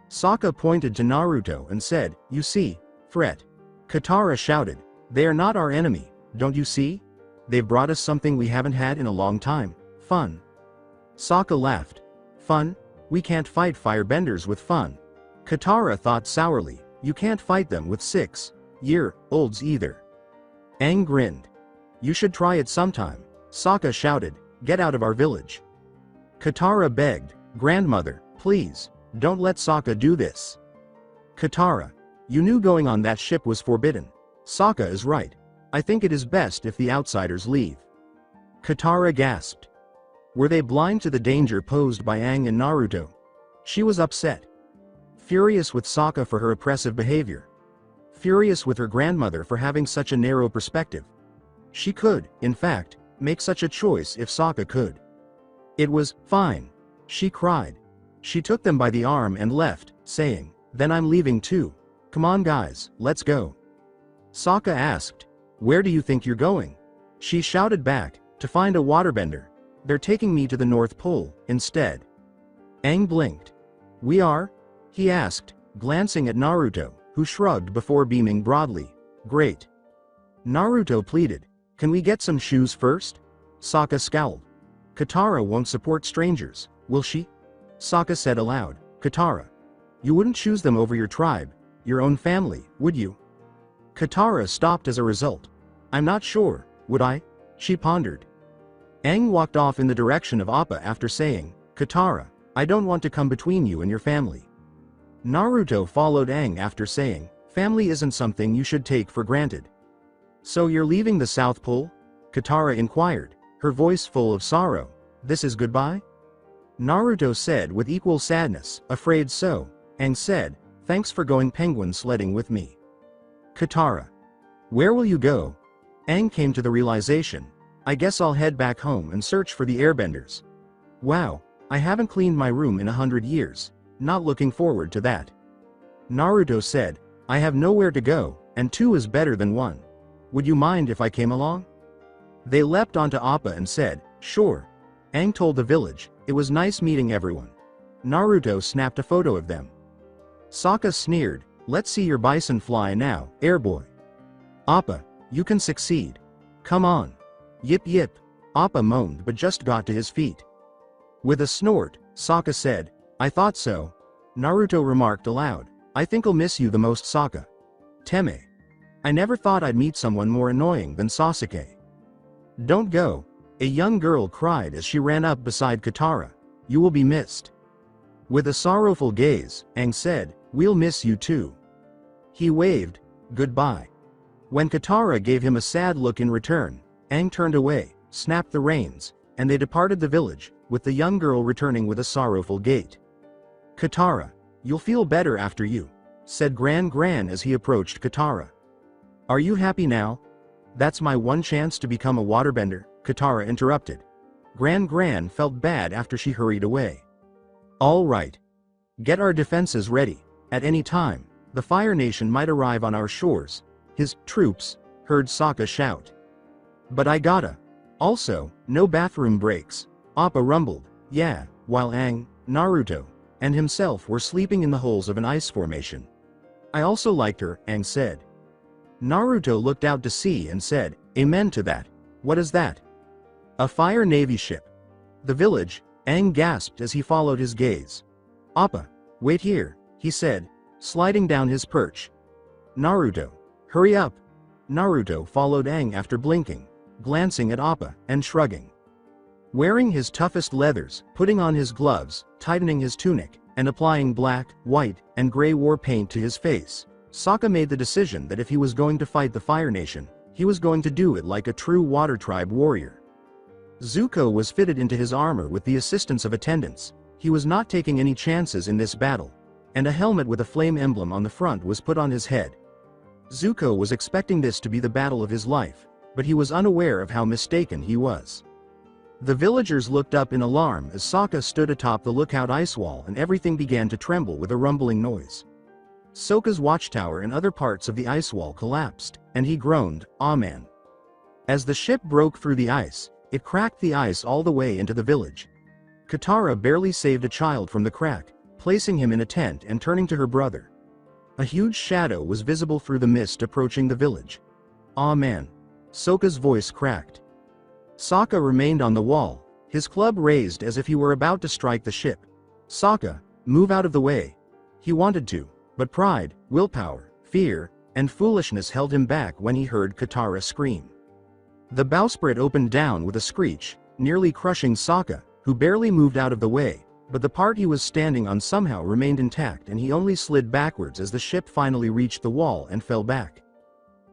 Sokka pointed to Naruto and said, you see, threat. Katara shouted, they are not our enemy, don't you see? They've brought us something we haven't had in a long time, fun. Sokka laughed. Fun? We can't fight firebenders with fun. Katara thought sourly, you can't fight them with 6-year-olds either. Aang grinned. You should try it sometime. Sokka shouted, get out of our village. Katara begged, grandmother, please, don't let Sokka do this. Katara, you knew going on that ship was forbidden. Sokka is right. I think it is best if the outsiders leave. Katara gasped. Were they blind to the danger posed by Aang and Naruto? She was upset. Furious with Sokka for her oppressive behavior. Furious with her grandmother for having such a narrow perspective. She could, in fact, make such a choice if Sokka could. It was fine. She cried. She took them by the arm and left, saying, then I'm leaving too. Come on guys, let's go. Sokka asked, where do you think you're going? She shouted back, to find a waterbender. They're taking me to the North Pole, instead. Aang blinked. We are? He asked, glancing at Naruto, who shrugged before beaming broadly. Great. Naruto pleaded, can we get some shoes first? Sokka scowled. Katara won't support strangers, will she? Sokka said aloud, Katara. You wouldn't choose them over your tribe, your own family, would you? Katara stopped as a result. I'm not sure, would I? She pondered. Aang walked off in the direction of Appa after saying, Katara, I don't want to come between you and your family. Naruto followed Aang after saying, family isn't something you should take for granted. So you're leaving the South Pole? Katara inquired, her voice full of sorrow. This is goodbye? Naruto said with equal sadness, afraid so. Aang said, thanks for going penguin sledding with me. Katara. Where will you go? Aang came to the realization, I guess I'll head back home and search for the airbenders. Wow, I haven't cleaned my room in 100 years, not looking forward to that. Naruto said, I have nowhere to go, and 2 is better than 1. Would you mind if I came along? They leapt onto Appa and said, sure. Aang told the village, it was nice meeting everyone. Naruto snapped a photo of them. Sokka sneered, let's see your bison fly now, airboy. Appa, you can succeed. Come on. Yip yip. Appa moaned but just got to his feet. With a snort, Sokka said, I thought so. Naruto remarked aloud, I think I'll miss you the most, Sokka. Teme. I never thought I'd meet someone more annoying than Sasuke. Don't go. A young girl cried as she ran up beside Katara. You will be missed. With a sorrowful gaze, Aang said, we'll miss you too. He waved, goodbye. When Katara gave him a sad look in return, Aang turned away, snapped the reins, and they departed the village, with the young girl returning with a sorrowful gait. Katara, you'll feel better after you said Gran as he approached Katara. Are you happy now? That's my one chance to become a waterbender, Katara interrupted. Gran felt bad after she hurried away. All right. Get our defenses ready. At any time, the Fire Nation might arrive on our shores. His troops heard Sokka shout. But I gotta. Also, no bathroom breaks. Appa rumbled. Yeah, while Aang, Naruto, and himself were sleeping in the holes of an ice formation. I also liked her, Aang said. Naruto looked out to sea and said, Amen to that. What is that? A Fire Navy ship. The village, Aang gasped as he followed his gaze. Appa, wait here, he said, sliding down his perch. Naruto, hurry up. Naruto followed Aang after blinking, glancing at Appa, and shrugging. Wearing his toughest leathers, putting on his gloves, tightening his tunic, and applying black, white, and gray war paint to his face, Sokka made the decision that if he was going to fight the Fire Nation, he was going to do it like a true Water Tribe warrior. Zuko was fitted into his armor with the assistance of attendants. He was not taking any chances in this battle, and a helmet with a flame emblem on the front was put on his head. Zuko was expecting this to be the battle of his life, but he was unaware of how mistaken he was. The villagers looked up in alarm as Sokka stood atop the lookout ice wall and everything began to tremble with a rumbling noise. Sokka's watchtower and other parts of the ice wall collapsed, and he groaned, "Aw man." As the ship broke through the ice, it cracked the ice all the way into the village. Katara barely saved a child from the crack, placing him in a tent and turning to her brother. A huge shadow was visible through the mist approaching the village. "Aw man." Sokka's voice cracked. Sokka remained on the wall, his club raised as if he were about to strike the ship. "Sokka, move out of the way." He wanted to, but pride, willpower, fear, and foolishness held him back when he heard Katara scream. The bowsprit opened down with a screech, nearly crushing Sokka, who barely moved out of the way, but the part he was standing on somehow remained intact and he only slid backwards as the ship finally reached the wall and fell back.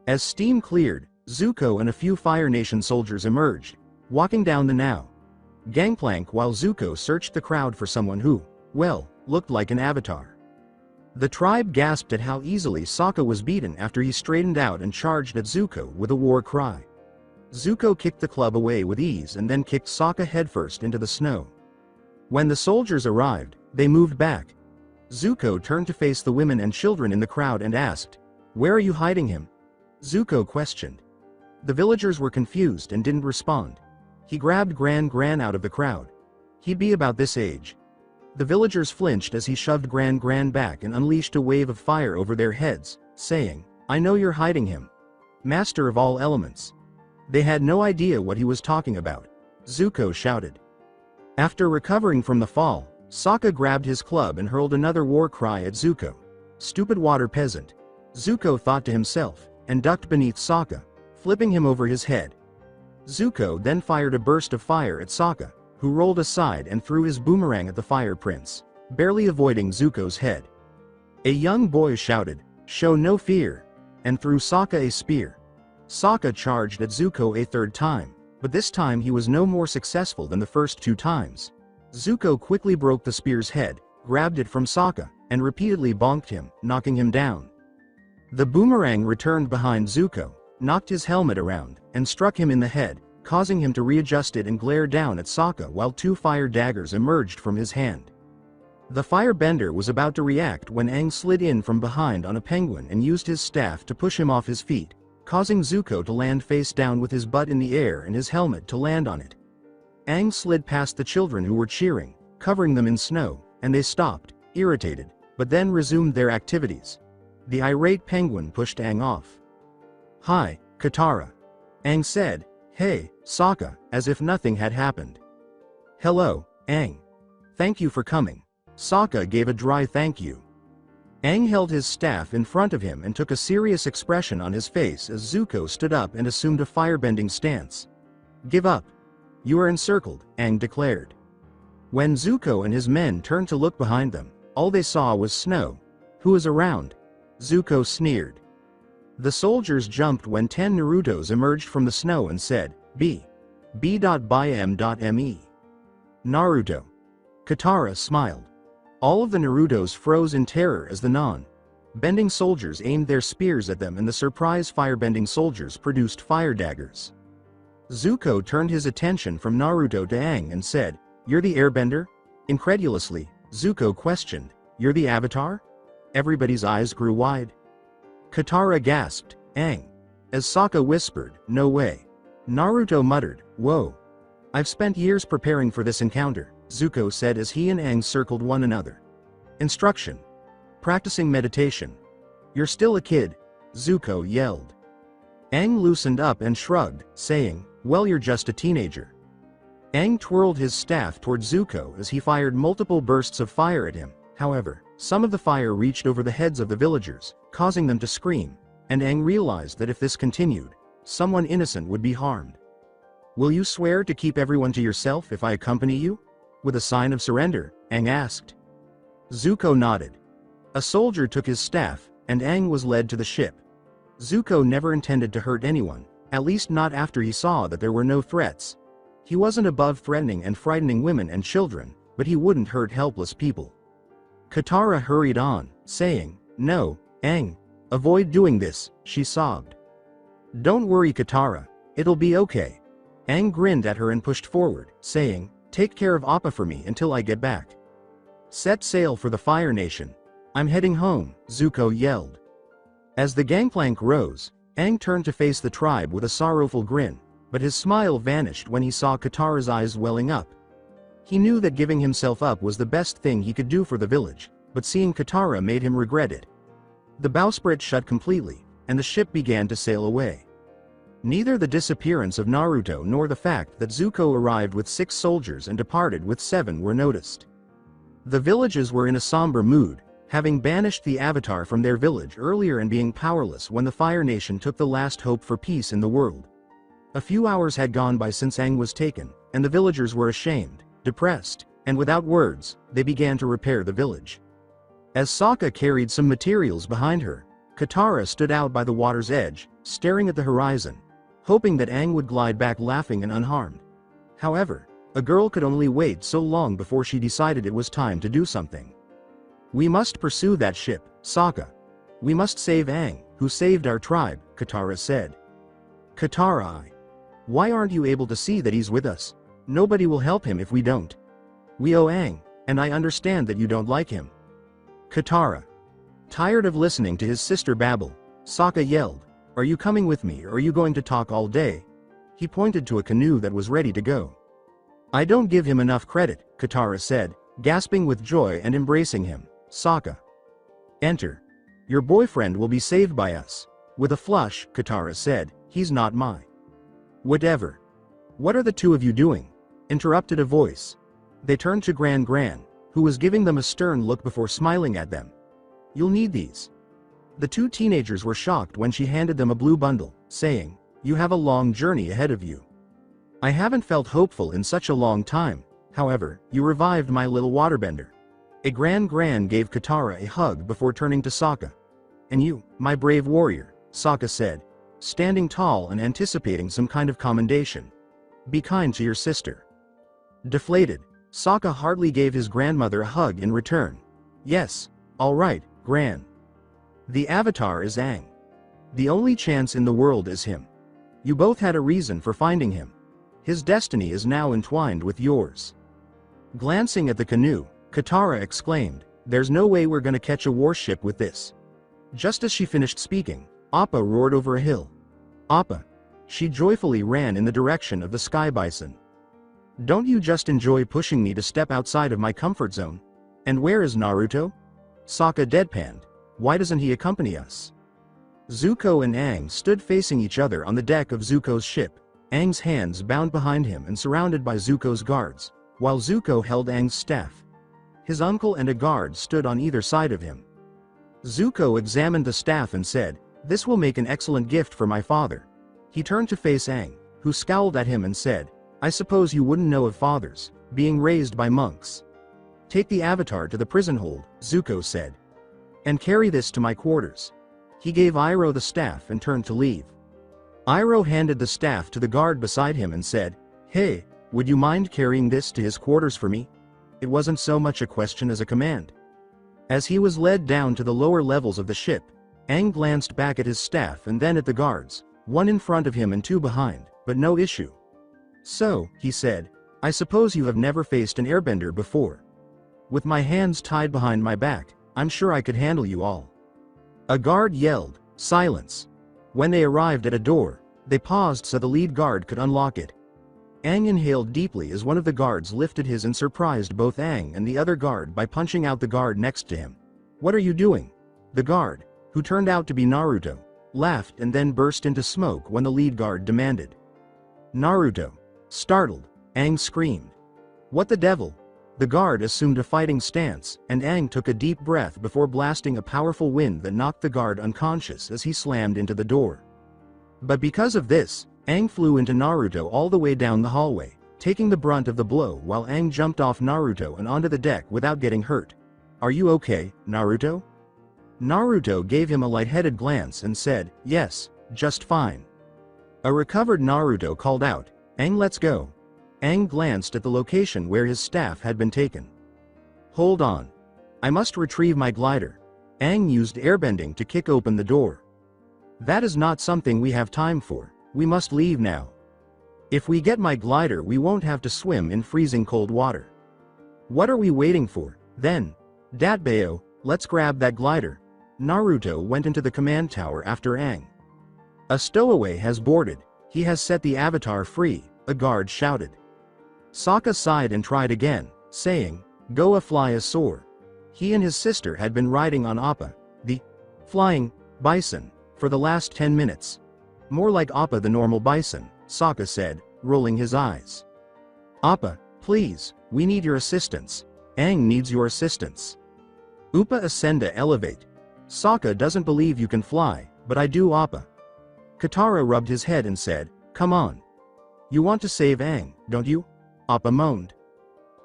As steam cleared, Zuko and a few Fire Nation soldiers emerged, walking down the now gangplank while Zuko searched the crowd for someone who, well, looked like an avatar. The tribe gasped at how easily Sokka was beaten after he straightened out and charged at Zuko with a war cry. Zuko kicked the club away with ease and then kicked Sokka headfirst into the snow. When the soldiers arrived, they moved back. Zuko turned to face the women and children in the crowd and asked, "Where are you hiding him?" Zuko questioned. The villagers were confused and didn't respond. He grabbed Gran out of the crowd. He'd be about this age. The villagers flinched as he shoved Gran back and unleashed a wave of fire over their heads, saying, "I know you're hiding him. Master of all elements." They had no idea what he was talking about. Zuko shouted. After recovering from the fall, Sokka grabbed his club and hurled another war cry at Zuko. "Stupid water peasant." Zuko thought to himself, and ducked beneath Sokka, flipping him over his head. Zuko then fired a burst of fire at Sokka, who rolled aside and threw his boomerang at the Fire Prince, barely avoiding Zuko's head. A young boy shouted, "Show no fear," and threw Sokka a spear. Sokka charged at Zuko a third time, but this time he was no more successful than the first two times. Zuko quickly broke the spear's head, grabbed it from Sokka, and repeatedly bonked him, knocking him down. The boomerang returned behind Zuko, knocked his helmet around, and struck him in the head, causing him to readjust it and glare down at Sokka while two fire daggers emerged from his hand. The firebender was about to react when Aang slid in from behind on a penguin and used his staff to push him off his feet, causing Zuko to land face down with his butt in the air and his helmet to land on it. Aang slid past the children who were cheering, covering them in snow, and they stopped, irritated, but then resumed their activities. The irate penguin pushed Aang off. "Hi, Katara." Aang said, "Hey, Sokka," as if nothing had happened. "Hello, Aang. Thank you for coming." Sokka gave a dry thank you. Aang held his staff in front of him and took a serious expression on his face as Zuko stood up and assumed a firebending stance. "Give up. You are encircled," Aang declared. When Zuko and his men turned to look behind them, all they saw was snow. "Who is around?" Zuko sneered. The soldiers jumped when 10 Narutos emerged from the snow and said, B.by.m.me. Naruto. Katara smiled. All of the Narutos froze in terror as the Bending soldiers aimed their spears at them and the surprise firebending soldiers produced fire daggers. Zuko turned his attention from Naruto to Aang and said, "You're the airbender?" Incredulously, Zuko questioned, "You're the Avatar?" Everybody's eyes grew wide. Katara gasped, "Aang." As Sokka whispered, "No way." Naruto muttered, "Whoa. I've spent years preparing for this encounter," Zuko said as he and Aang circled one another. "Instruction. Practicing meditation. You're still a kid," Zuko yelled. Aang loosened up and shrugged, saying, "Well, you're just a teenager." Aang twirled his staff toward Zuko as he fired multiple bursts of fire at him. However, some of the fire reached over the heads of the villagers, causing them to scream, and Aang realized that if this continued, someone innocent would be harmed. "Will you swear to keep everyone to yourself if I accompany you?" With a sign of surrender, Aang asked. Zuko nodded. A soldier took his staff, and Aang was led to the ship. Zuko never intended to hurt anyone, at least not after he saw that there were no threats. He wasn't above threatening and frightening women and children, but he wouldn't hurt helpless people. Katara hurried on, saying, "No, Aang. Avoid doing this," she sobbed. "Don't worry, Katara. It'll be okay." Aang grinned at her and pushed forward, saying, "Take care of Appa for me until I get back." "Set sail for the Fire Nation. I'm heading home," Zuko yelled. As the gangplank rose, Aang turned to face the tribe with a sorrowful grin, but his smile vanished when he saw Katara's eyes welling up. He knew that giving himself up was the best thing he could do for the village, but seeing Katara made him regret it. The bowsprit shut completely, and the ship began to sail away. Neither the disappearance of Naruto nor the fact that Zuko arrived with 6 soldiers and departed with 7 were noticed. The villages were in a somber mood, having banished the Avatar from their village earlier and being powerless when the Fire Nation took the last hope for peace in the world. A few hours had gone by since Aang was taken, and the villagers were ashamed, depressed, and without words, they began to repair the village. As Sokka carried some materials behind her, Katara stood out by the water's edge, staring at the horizon, hoping that Aang would glide back laughing and unharmed. However, a girl could only wait so long before she decided it was time to do something. "We must pursue that ship, Sokka. We must save Aang, who saved our tribe," Katara said. "Katara, why aren't you able to see that he's with us? Nobody will help him if we don't. We owe Aang, and I understand that you don't like him." Katara. Tired of listening to his sister babble, Sokka yelled, "Are you coming with me or are you going to talk all day?" He pointed to a canoe that was ready to go. "I don't give him enough credit," Katara said, gasping with joy and embracing him. Sokka. "Enter. Your boyfriend will be saved by us." With a flush, Katara said, "He's not my." "Whatever. What are the two of you doing?" interrupted a voice. They turned to Gran, who was giving them a stern look before smiling at them. "You'll need these." The 2 teenagers were shocked when she handed them a blue bundle, saying, "You have a long journey ahead of you." "I haven't felt hopeful in such a long time. However, you revived my little waterbender." A Gran gave Katara a hug before turning to Sokka. "And you, my brave warrior," Sokka said, standing tall and anticipating some kind of commendation. "Be kind to your sister." Deflated, Sokka hardly gave his grandmother a hug in return. "Yes, all right, Gran. The Avatar is Aang. The only chance in the world is him. You both had a reason for finding him. His destiny is now entwined with yours." Glancing at the canoe, Katara exclaimed, "There's no way we're gonna catch a warship with this." Just as she finished speaking, Appa roared over a hill. "Appa!" She joyfully ran in the direction of the sky bison. "Don't you just enjoy pushing me to step outside of my comfort zone? And where is Naruto?" Sokka deadpanned. "Why doesn't he accompany us?" Zuko and Aang stood facing each other on the deck of Zuko's ship, Aang's hands bound behind him and surrounded by Zuko's guards, while Zuko held Aang's staff. His uncle and a guard stood on either side of him. Zuko examined the staff and said, "This will make an excellent gift for my father." He turned to face Aang, who scowled at him and said, "I suppose you wouldn't know of fathers being raised by monks." "Take the Avatar to the prison hold," Zuko said. "And carry this to my quarters." He gave Iroh the staff and turned to leave. Iroh handed the staff to the guard beside him and said, "Hey, would you mind carrying this to his quarters for me?" It wasn't so much a question as a command. As he was led down to the lower levels of the ship, Aang glanced back at his staff and then at the guards, one in front of him and two behind, but no issue. So, he said, I suppose you have never faced an airbender before. With my hands tied behind my back, I'm sure I could handle you all. A guard yelled, silence. When they arrived at a door, they paused so the lead guard could unlock it. Aang inhaled deeply as one of the guards lifted his and surprised both Aang and the other guard by punching out the guard next to him. What are you doing? The guard, who turned out to be Naruto, laughed and then burst into smoke when the lead guard demanded. Naruto. Startled, Aang screamed. What the devil? The guard assumed a fighting stance, and Aang took a deep breath before blasting a powerful wind that knocked the guard unconscious as he slammed into the door. But because of this, Aang flew into Naruto all the way down the hallway, taking the brunt of the blow while Aang jumped off Naruto and onto the deck without getting hurt. Are you okay, Naruto? Naruto gave him a lightheaded glance and said, yes, just fine. A recovered Naruto called out, Aang, let's go. Aang glanced at the location where his staff had been taken. Hold on. I must retrieve my glider. Aang used airbending to kick open the door. That is not something we have time for. We must leave now. If we get my glider, we won't have to swim in freezing cold water. What are we waiting for, then? Datbeo, let's grab that glider. Naruto went into the command tower after Aang. A stowaway has boarded. He has set the avatar free, a guard shouted. Sokka sighed and tried again, saying, go a fly a soar. He and his sister had been riding on Appa, the flying bison, for the last 10 minutes. More like Appa the normal bison, Sokka said, rolling his eyes. Appa, please, we need your assistance. Aang needs your assistance. Upa ascenda elevate. Sokka doesn't believe you can fly, but I do, Appa. Katara rubbed his head and said, come on. You want to save Aang, don't you? Appa moaned.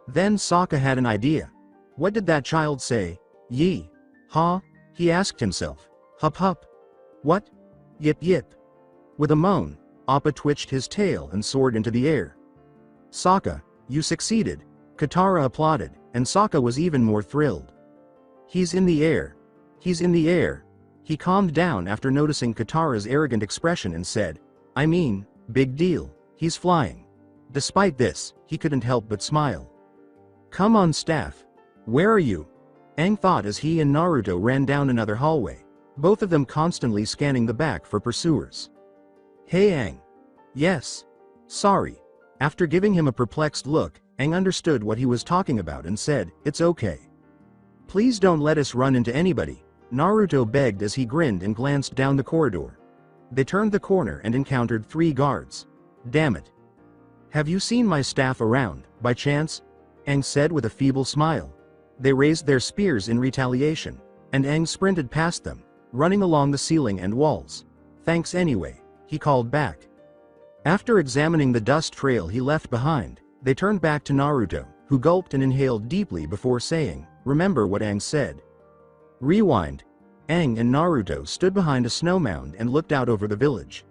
Then Sokka had an idea. What did that child say? Yee. Ha? He asked himself. Hup hup. What? Yip yip. With a moan, Appa twitched his tail and soared into the air. Sokka, you succeeded. Katara applauded, and Sokka was even more thrilled. He's in the air. He's in the air. He calmed down after noticing Katara's arrogant expression and said, I mean, big deal, he's flying. Despite this, he couldn't help but smile. Come on, staff. Where are you? Aang thought as he and Naruto ran down another hallway, both of them constantly scanning the back for pursuers. Hey Aang. Yes. Sorry. After giving him a perplexed look, Aang understood what he was talking about and said, it's okay. Please don't let us run into anybody, Naruto begged as he grinned and glanced down the corridor. They turned the corner and encountered 3 guards. Damn it. Have you seen my staff around, by chance? Aang said with a feeble smile. They raised their spears in retaliation, and Aang sprinted past them, running along the ceiling and walls. Thanks anyway, he called back. After examining the dust trail he left behind, they turned back to Naruto, who gulped and inhaled deeply before saying, remember what Aang said. Rewind. Aang and Naruto stood behind a snow mound and looked out over the village.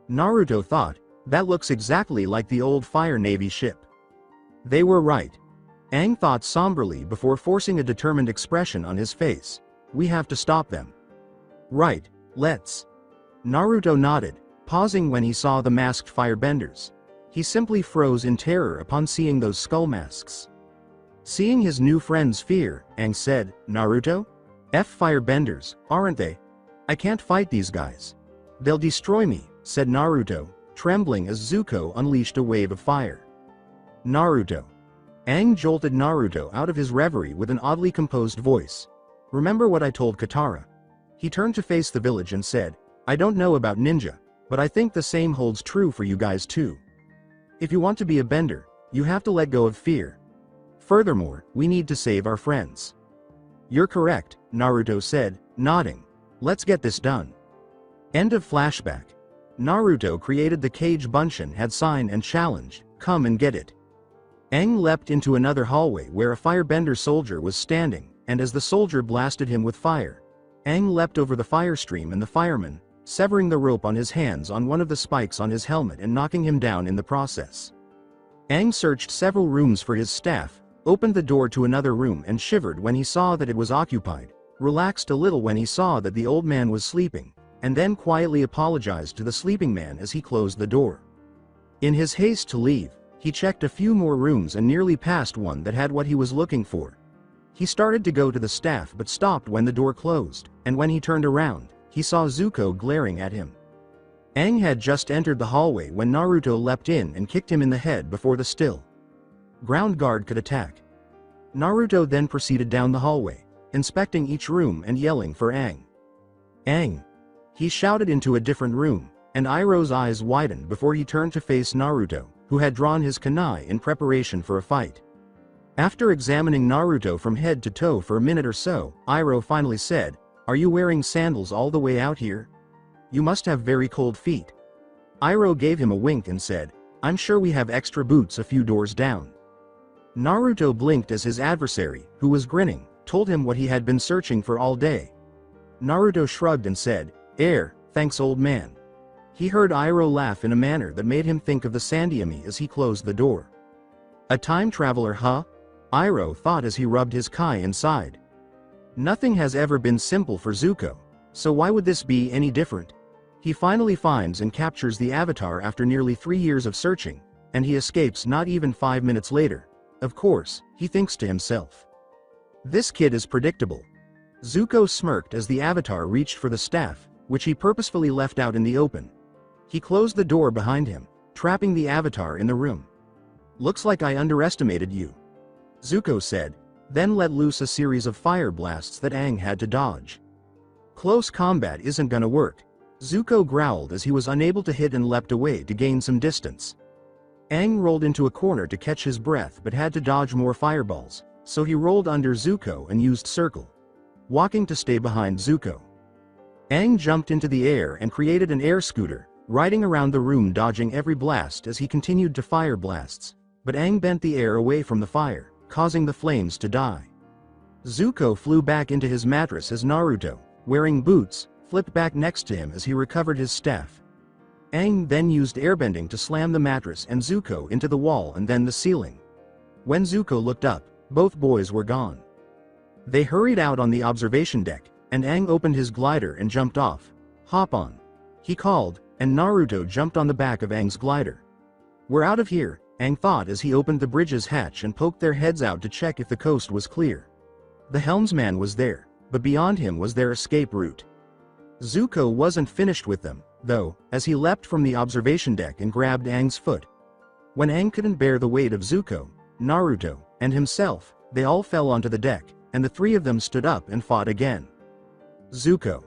Naruto thought, that looks exactly like the old Fire Navy ship. They were right. Aang thought somberly before forcing a determined expression on his face. We have to stop them. Right, let's. Naruto nodded, pausing when he saw the masked firebenders. He simply froze in terror upon seeing those skull masks. Seeing his new friend's fear, Aang said, Naruto? Firebenders, aren't they? I can't fight these guys. They'll destroy me, said Naruto, trembling as Zuko unleashed a wave of fire. Naruto. Aang jolted Naruto out of his reverie with an oddly composed voice. Remember what I told Katara? He turned to face the village and said, I don't know about ninja, but I think the same holds true for you guys too. If you want to be a bender, you have to let go of fear. Furthermore, we need to save our friends. You're correct, Naruto said, nodding. Let's get this done. End of flashback. Naruto created the cage Bunshin had sign and challenged, come and get it. Aang leapt into another hallway where a firebender soldier was standing, and as the soldier blasted him with fire, Aang leapt over the fire stream and the fireman, severing the rope on his hands on one of the spikes on his helmet and knocking him down in the process. Aang searched several rooms for his staff, opened the door to another room and shivered when he saw that it was occupied, relaxed a little when he saw that the old man was sleeping, and then quietly apologized to the sleeping man as he closed the door. In his haste to leave, he checked a few more rooms and nearly passed one that had what he was looking for. He started to go to the staff but stopped when the door closed, and when he turned around, he saw Zuko glaring at him. Aang had just entered the hallway when Naruto leapt in and kicked him in the head before the still ground guard could attack. Naruto then proceeded down the hallway, inspecting each room and yelling for Aang. Aang! He shouted into a different room, and Iroh's eyes widened before he turned to face Naruto, who had drawn his kunai in preparation for a fight. After examining Naruto from head to toe for a minute or so, Iroh finally said, "Are you wearing sandals all the way out here? You must have very cold feet." Iroh gave him a wink and said, "I'm sure we have extra boots a few doors down." Naruto blinked as his adversary, who was grinning, told him what he had been searching for all day. Naruto shrugged and said, Thanks old man." He heard Iroh laugh in a manner that made him think of the Sandyami as he closed the door. "A time traveler, huh?" Iroh thought as he rubbed his kai inside. Nothing has ever been simple for Zuko, so why would this be any different? He finally finds and captures the Avatar after nearly 3 years of searching, and he escapes not even 5 minutes later. Of course, he thinks to himself. This kid is predictable. Zuko smirked as the Avatar reached for the staff, which he purposefully left out in the open. He closed the door behind him, trapping the Avatar in the room. "Looks like I underestimated you," Zuko said, then let loose a series of fire blasts that Aang had to dodge. "Close combat isn't gonna work," Zuko growled as he was unable to hit and leapt away to gain some distance. Aang rolled into a corner to catch his breath but had to dodge more fireballs, so he rolled under Zuko and used circle walking to stay behind Zuko. Aang jumped into the air and created an air scooter, riding around the room dodging every blast as he continued to fire blasts, but Aang bent the air away from the fire, causing the flames to die. Zuko flew back into his mattress as Naruto, wearing boots, flipped back next to him as he recovered his staff. Aang then used airbending to slam the mattress and Zuko into the wall and then the ceiling. When Zuko looked up, both boys were gone. They hurried out on the observation deck, and Aang opened his glider and jumped off. "Hop on," he called, and Naruto jumped on the back of Aang's glider. "We're out of here," Aang thought as he opened the bridge's hatch and poked their heads out to check if the coast was clear. The helmsman was there, but beyond him was their escape route. Zuko wasn't finished with them, though, as he leapt from the observation deck and grabbed Aang's foot. When Aang couldn't bear the weight of Zuko, Naruto, and himself, they all fell onto the deck, and the 3 of them stood up and fought again. Zuko,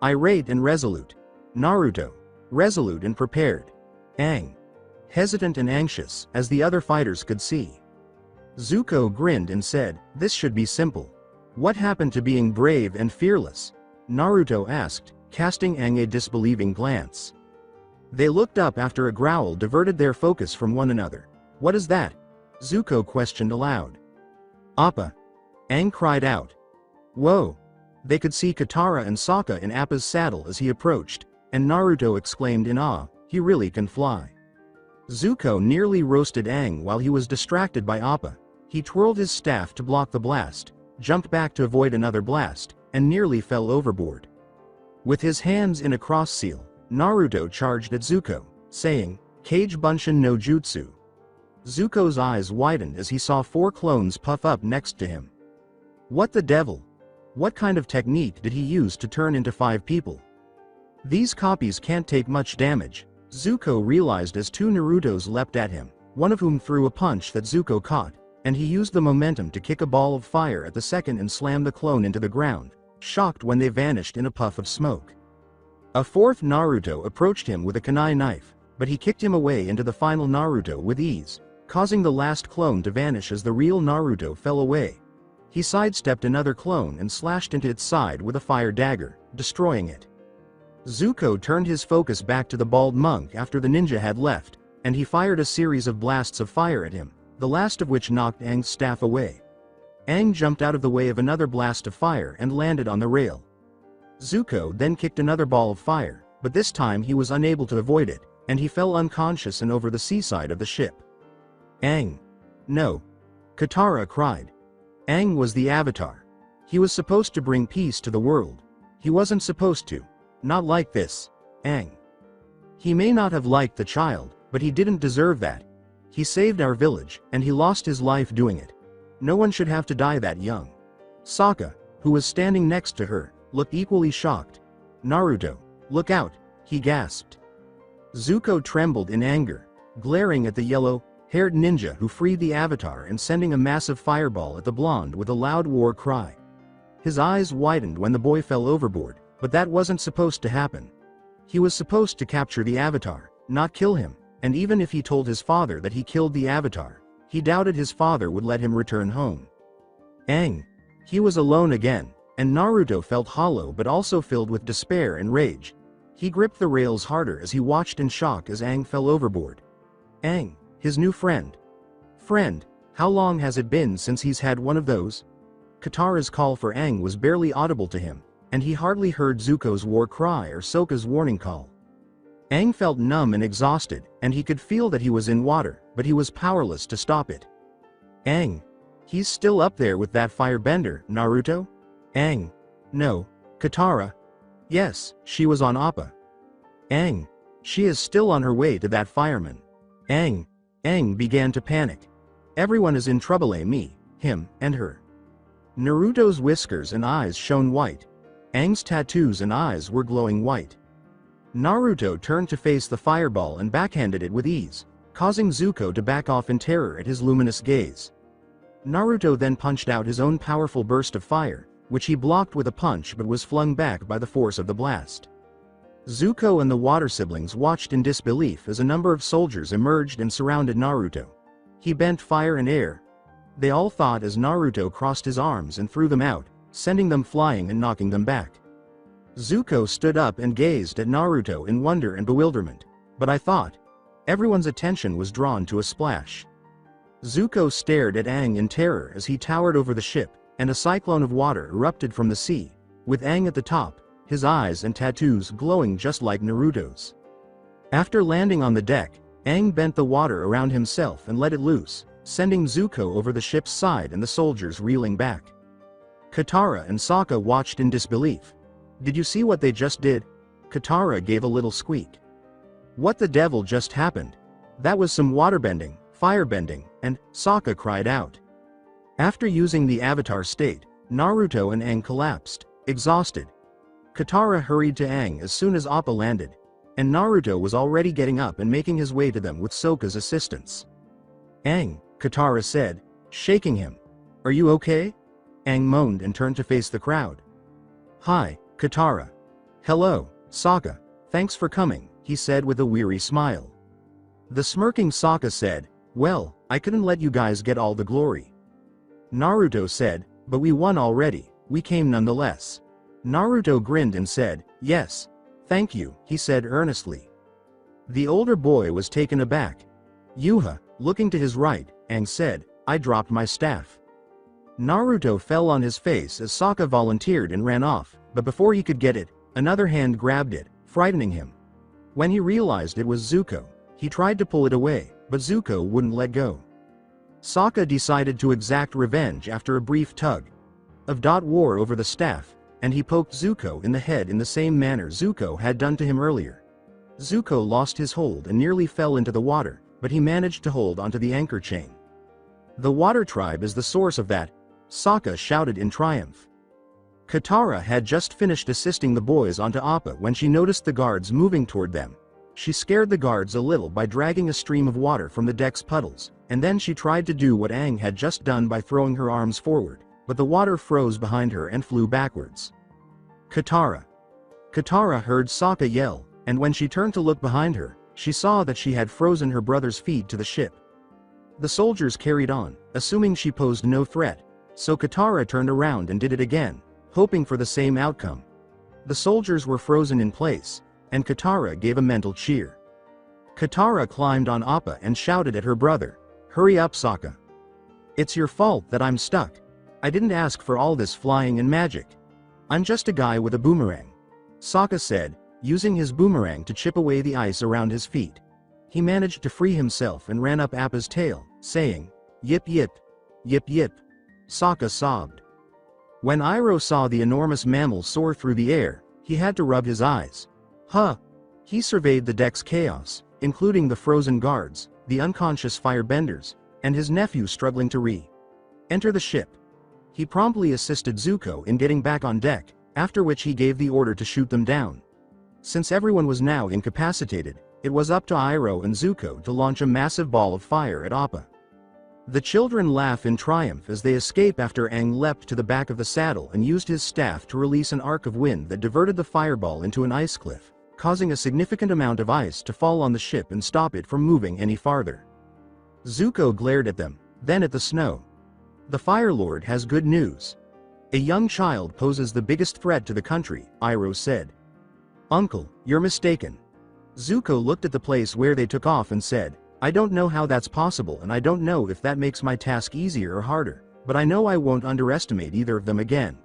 irate and resolute. Naruto, resolute and prepared. Aang, hesitant and anxious, as the other fighters could see. Zuko grinned and said, "This should be simple." "What happened to being brave and fearless?" Naruto asked, casting Aang a disbelieving glance. They looked up after a growl diverted their focus from one another. "What is that?" Zuko questioned aloud. "Appa!" Aang cried out. "Whoa!" They could see Katara and Sokka in Appa's saddle as he approached, and Naruto exclaimed in awe, "He really can fly." Zuko nearly roasted Aang while he was distracted by Appa. He twirled his staff to block the blast, jumped back to avoid another blast, and nearly fell overboard. With his hands in a cross seal, Naruto charged at Zuko, saying, "Kage Bunshin no Jutsu." Zuko's eyes widened as he saw 4 clones puff up next to him. What the devil? What kind of technique did he use to turn into 5 people? These copies can't take much damage, Zuko realized as 2 Narutos leapt at him, one of whom threw a punch that Zuko caught, and he used the momentum to kick a ball of fire at the second and slam the clone into the ground, shocked when they vanished in a puff of smoke. A 4th Naruto approached him with a kunai knife, but he kicked him away into the final Naruto with ease, causing the last clone to vanish as the real Naruto fell away. He sidestepped another clone and slashed into its side with a fire dagger, destroying it. Zuko turned his focus back to the bald monk after the ninja had left, and he fired a series of blasts of fire at him, the last of which knocked Aang's staff away. Aang jumped out of the way of another blast of fire and landed on the rail. Zuko then kicked another ball of fire, but this time he was unable to avoid it, and he fell unconscious and over the seaside of the ship. "Aang! No!" Katara cried. Aang was the Avatar. He was supposed to bring peace to the world. He wasn't supposed to. Not like this. Aang. He may not have liked the child, but he didn't deserve that. He saved our village, and he lost his life doing it. No one should have to die that young. Sokka, who was standing next to her, looked equally shocked. Naruto, look out, he gasped. Zuko trembled in anger, glaring at the yellow-haired ninja who freed the Avatar and sending a massive fireball at the blonde with a loud war cry. His eyes widened when the boy fell overboard, but that wasn't supposed to happen. He was supposed to capture the Avatar, not kill him, and even if he told his father that he killed the Avatar, he doubted his father would let him return home. Aang. He was alone again, and Naruto felt hollow but also filled with despair and rage. He gripped the rails harder as he watched in shock as Aang fell overboard. Aang, his new friend. Friend, how long has it been since he's had one of those? Katara's call for Aang was barely audible to him, and he hardly heard Zuko's war cry or Sokka's warning call. Aang felt numb and exhausted, and he could feel that he was in water, but he was powerless to stop it. Aang. He's still up there with that firebender, Naruto? Aang. No. Katara. Yes, she was on Appa. Aang. She is still on her way to that fireman. Aang. Aang began to panic. Everyone is in trouble, me, him, and her. Naruto's whiskers and eyes shone white. Aang's tattoos and eyes were glowing white. Naruto turned to face the fireball and backhanded it with ease, causing Zuko to back off in terror at his luminous gaze. Naruto then punched out his own powerful burst of fire, which he blocked with a punch but was flung back by the force of the blast. Zuko and the water siblings watched in disbelief as a number of soldiers emerged and surrounded Naruto. He bent fire and air. They all thought as Naruto crossed his arms and threw them out, sending them flying and knocking them back. Zuko stood up and gazed at Naruto in wonder and bewilderment. But I thought. Everyone's attention was drawn to a splash. Zuko stared at Aang in terror as he towered over the ship, and a cyclone of water erupted from the sea, with Aang at the top, his eyes and tattoos glowing just like Naruto's. After landing on the deck, Aang bent the water around himself and let it loose, sending Zuko over the ship's side and the soldiers reeling back. Katara and Sokka watched in disbelief. Did you see what they just did? Katara gave a little squeak. What the devil just happened? That was some waterbending, firebending, and Sokka cried out. After using the Avatar state, Naruto and Aang collapsed, exhausted. Katara hurried to Aang as soon as Appa landed, and Naruto was already getting up and making his way to them with Sokka's assistance. Aang, Katara said, shaking him. Are you okay? Aang moaned and turned to face the crowd. Hi, Katara. Hello, Sokka. Thanks for coming, he said with a weary smile. The smirking Sokka said, well, I couldn't let you guys get all the glory. Naruto said, but we won already, we came nonetheless. Naruto grinned and said, yes. Thank you, he said earnestly. The older boy was taken aback. Yuha, looking to his right, Aang said, I dropped my staff. Naruto fell on his face as Sokka volunteered and ran off, but before he could get it, another hand grabbed it, frightening him. When he realized it was Zuko, he tried to pull it away, but Zuko wouldn't let go. Sokka decided to exact revenge after a brief tug of war over the staff, and he poked Zuko in the head in the same manner Zuko had done to him earlier. Zuko lost his hold and nearly fell into the water, but he managed to hold onto the anchor chain. The water tribe is the source of that, Sokka shouted in triumph. Katara had just finished assisting the boys onto Appa when she noticed the guards moving toward them. She scared the guards a little by dragging a stream of water from the deck's puddles, and then she tried to do what Aang had just done by throwing her arms forward, but the water froze behind her and flew backwards. Katara. Katara heard Sokka yell, and when she turned to look behind her, she saw that she had frozen her brother's feet to the ship. The soldiers carried on, assuming she posed no threat, so Katara turned around and did it again, hoping for the same outcome. The soldiers were frozen in place, and Katara gave a mental cheer. Katara climbed on Appa and shouted at her brother, hurry up Sokka. It's your fault that I'm stuck. I didn't ask for all this flying and magic. I'm just a guy with a boomerang. Sokka said, using his boomerang to chip away the ice around his feet. He managed to free himself and ran up Appa's tail, saying, yip yip. Yip yip. Sokka sobbed. When Iroh saw the enormous mammal soar through the air, he had to rub his eyes. Huh. He surveyed the deck's chaos, including the frozen guards, the unconscious firebenders, and his nephew struggling to enter the ship. He promptly assisted Zuko in getting back on deck, after which he gave the order to shoot them down. Since everyone was now incapacitated, it was up to Iroh and Zuko to launch a massive ball of fire at Appa. The children laugh in triumph as they escape after Aang leapt to the back of the saddle and used his staff to release an arc of wind that diverted the fireball into an ice cliff, causing a significant amount of ice to fall on the ship and stop it from moving any farther. Zuko glared at them, then at the snow. The Fire Lord has good news. A young child poses the biggest threat to the country, Iroh said. Uncle, you're mistaken. Zuko looked at the place where they took off and said, I don't know how that's possible and I don't know if that makes my task easier or harder, but I know I won't underestimate either of them again.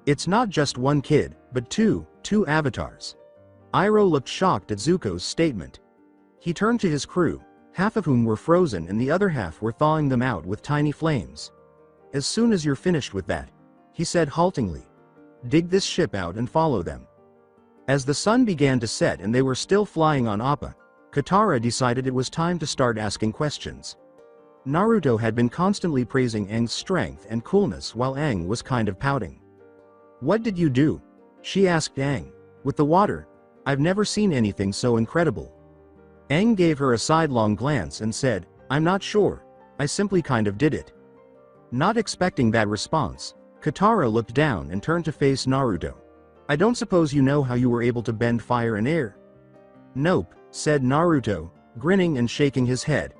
It's not just one kid, but two avatars. Iroh looked shocked at Zuko's statement. He turned to his crew, half of whom were frozen and the other half were thawing them out with tiny flames. As soon as you're finished with that, he said haltingly, dig this ship out and follow them. As the sun began to set and they were still flying on Appa, Katara decided it was time to start asking questions. Naruto had been constantly praising Aang's strength and coolness while Aang was kind of pouting. What did you do? She asked Aang. With the water? I've never seen anything so incredible. Aang gave her a sidelong glance and said, I'm not sure, I simply kind of did it. Not expecting that response, Katara looked down and turned to face Naruto. I don't suppose you know how you were able to bend fire and air? Nope, said Naruto, grinning and shaking his head.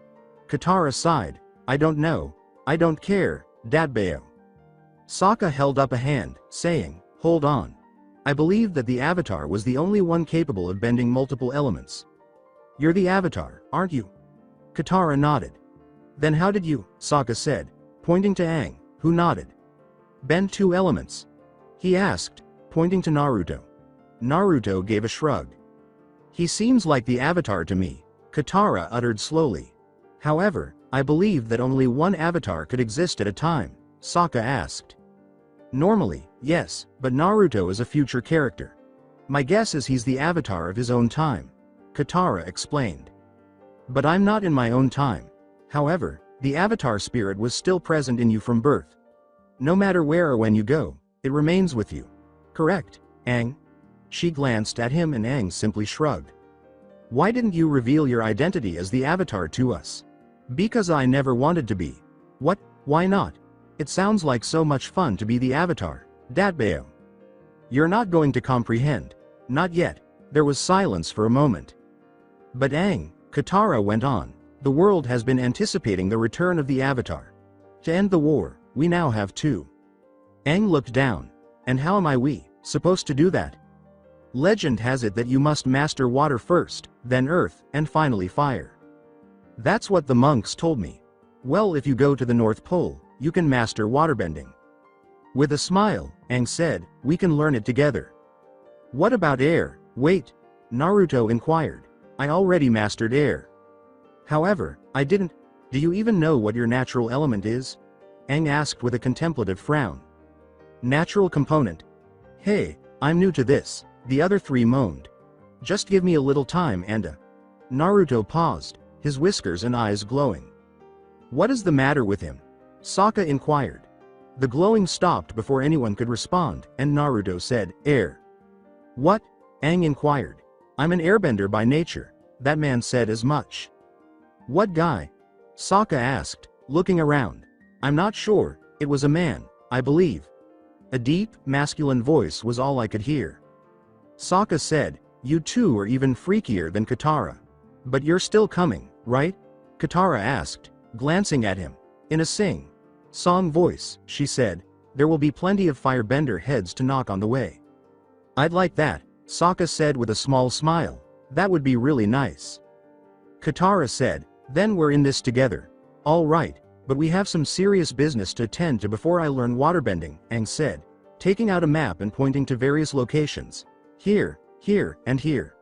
Katara sighed, I don't know, I don't care, Datbeo. Sokka held up a hand, saying, hold on. I believe that the Avatar was the only one capable of bending multiple elements. You're the Avatar, aren't you? Katara nodded. Then how did you, Sokka said, pointing to Aang, who nodded. Bend two elements? He asked, pointing to Naruto. Naruto gave a shrug. He seems like the Avatar to me, Katara uttered slowly. However, I believe that only one Avatar could exist at a time, Sokka asked. Normally, yes, but Naruto is a future character. My guess is he's the Avatar of his own time, Katara explained. But I'm not in my own time. However, the Avatar spirit was still present in you from birth. No matter where or when you go, it remains with you. Correct, Aang? She glanced at him and Aang simply shrugged. Why didn't you reveal your identity as the Avatar to us? Because I never wanted to be. What? Why not? It sounds like so much fun to be the Avatar, Datbeo. You're not going to comprehend. Not yet. There was silence for a moment. But Aang, Katara went on, the world has been anticipating the return of the Avatar. To end the war, we now have two. Aang looked down. And how am we supposed to do that? Legend has it that you must master water first, then earth, and finally fire. That's what the monks told me. Well, if you go to the North Pole, you can master waterbending. With a smile, Aang said, we can learn it together. What about air? Wait, Naruto inquired. I already mastered air. However, I didn't. Do you even know what your natural element is? Aang asked with a contemplative frown. Natural component. Hey, I'm new to this, the other three moaned. Just give me a little time and Naruto paused, his whiskers and eyes glowing. What is the matter with him? Sokka inquired. The glowing stopped before anyone could respond, and Naruto said, air. What? Aang inquired. I'm an airbender by nature, that man said as much. What guy? Sokka asked, looking around. I'm not sure, it was a man, I believe. A deep, masculine voice was all I could hear. Sokka said, you two are even freakier than Katara. But you're still coming, right? Katara asked, glancing at him. In a song voice, she said, there will be plenty of firebender heads to knock on the way. I'd like that, Sokka said with a small smile. That would be really nice. Katara said, then we're in this together. All right, but we have some serious business to attend to before I learn waterbending, Aang said, taking out a map and pointing to various locations. Here, here, and here.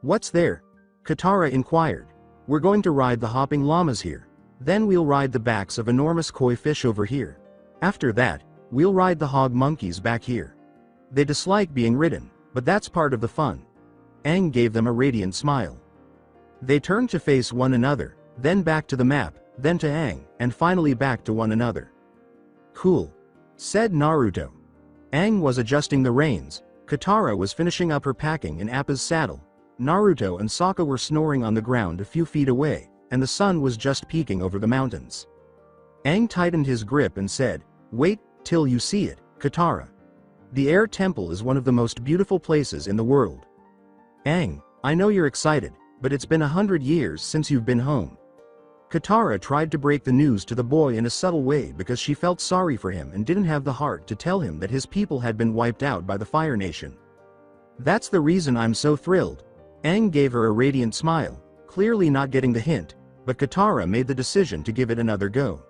What's there? Katara inquired. We're going to ride the hopping llamas here. Then we'll ride the backs of enormous koi fish over here. After that, we'll ride the hog monkeys back here. They dislike being ridden, but that's part of the fun. Aang gave them a radiant smile. They turned to face one another, then back to the map, then to Aang, and finally back to one another. Cool, said Naruto. Aang was adjusting the reins, Katara was finishing up her packing in Appa's saddle, Naruto and Sokka were snoring on the ground a few feet away, and the sun was just peeking over the mountains. Aang tightened his grip and said, "Wait till you see it, Katara. The Air Temple is one of the most beautiful places in the world." Aang, I know you're excited, but it's been 100 years since you've been home. Katara tried to break the news to the boy in a subtle way because she felt sorry for him and didn't have the heart to tell him that his people had been wiped out by the Fire Nation. That's the reason I'm so thrilled. Aang gave her a radiant smile, clearly not getting the hint, but Katara made the decision to give it another go.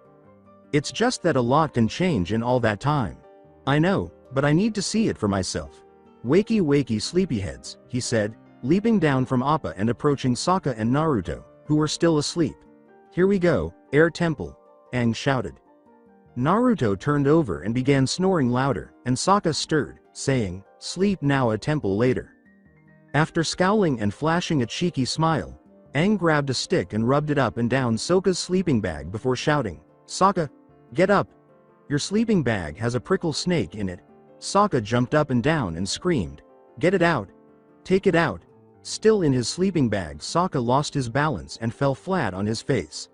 It's just that a lot can change in all that time. I know, but I need to see it for myself. Wakey wakey sleepyheads, he said, leaping down from Appa and approaching Sokka and Naruto, who were still asleep. Here we go, Air Temple, Aang shouted. Naruto turned over and began snoring louder, and Sokka stirred, saying, "Sleep now, a temple later." After scowling and flashing a cheeky smile, Aang grabbed a stick and rubbed it up and down Sokka's sleeping bag before shouting, "Sokka, get up! Your sleeping bag has a prickle snake in it." Sokka jumped up and down and screamed, "Get it out! Take it out!" Still in his sleeping bag, Sokka lost his balance and fell flat on his face.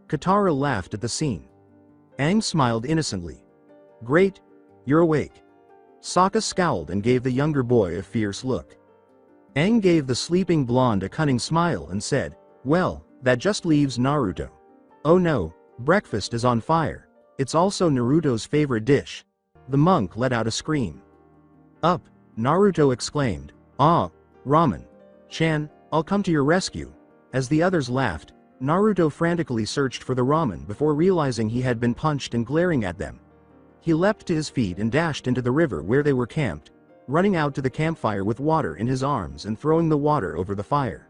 Katara laughed at the scene. Aang smiled innocently. "Great, you're awake." Sokka scowled and gave the younger boy a fierce look. Aang gave the sleeping blonde a cunning smile and said, "Well, that just leaves Naruto. Oh no, breakfast is on fire. It's also Naruto's favorite dish." The monk let out a scream. "Up!" Naruto exclaimed. "Ah, ramen. Chan, I'll come to your rescue." As the others laughed, Naruto frantically searched for the ramen before realizing he had been punched and glaring at them. He leapt to his feet and dashed into the river where they were camped, running out to the campfire with water in his arms and throwing the water over the fire.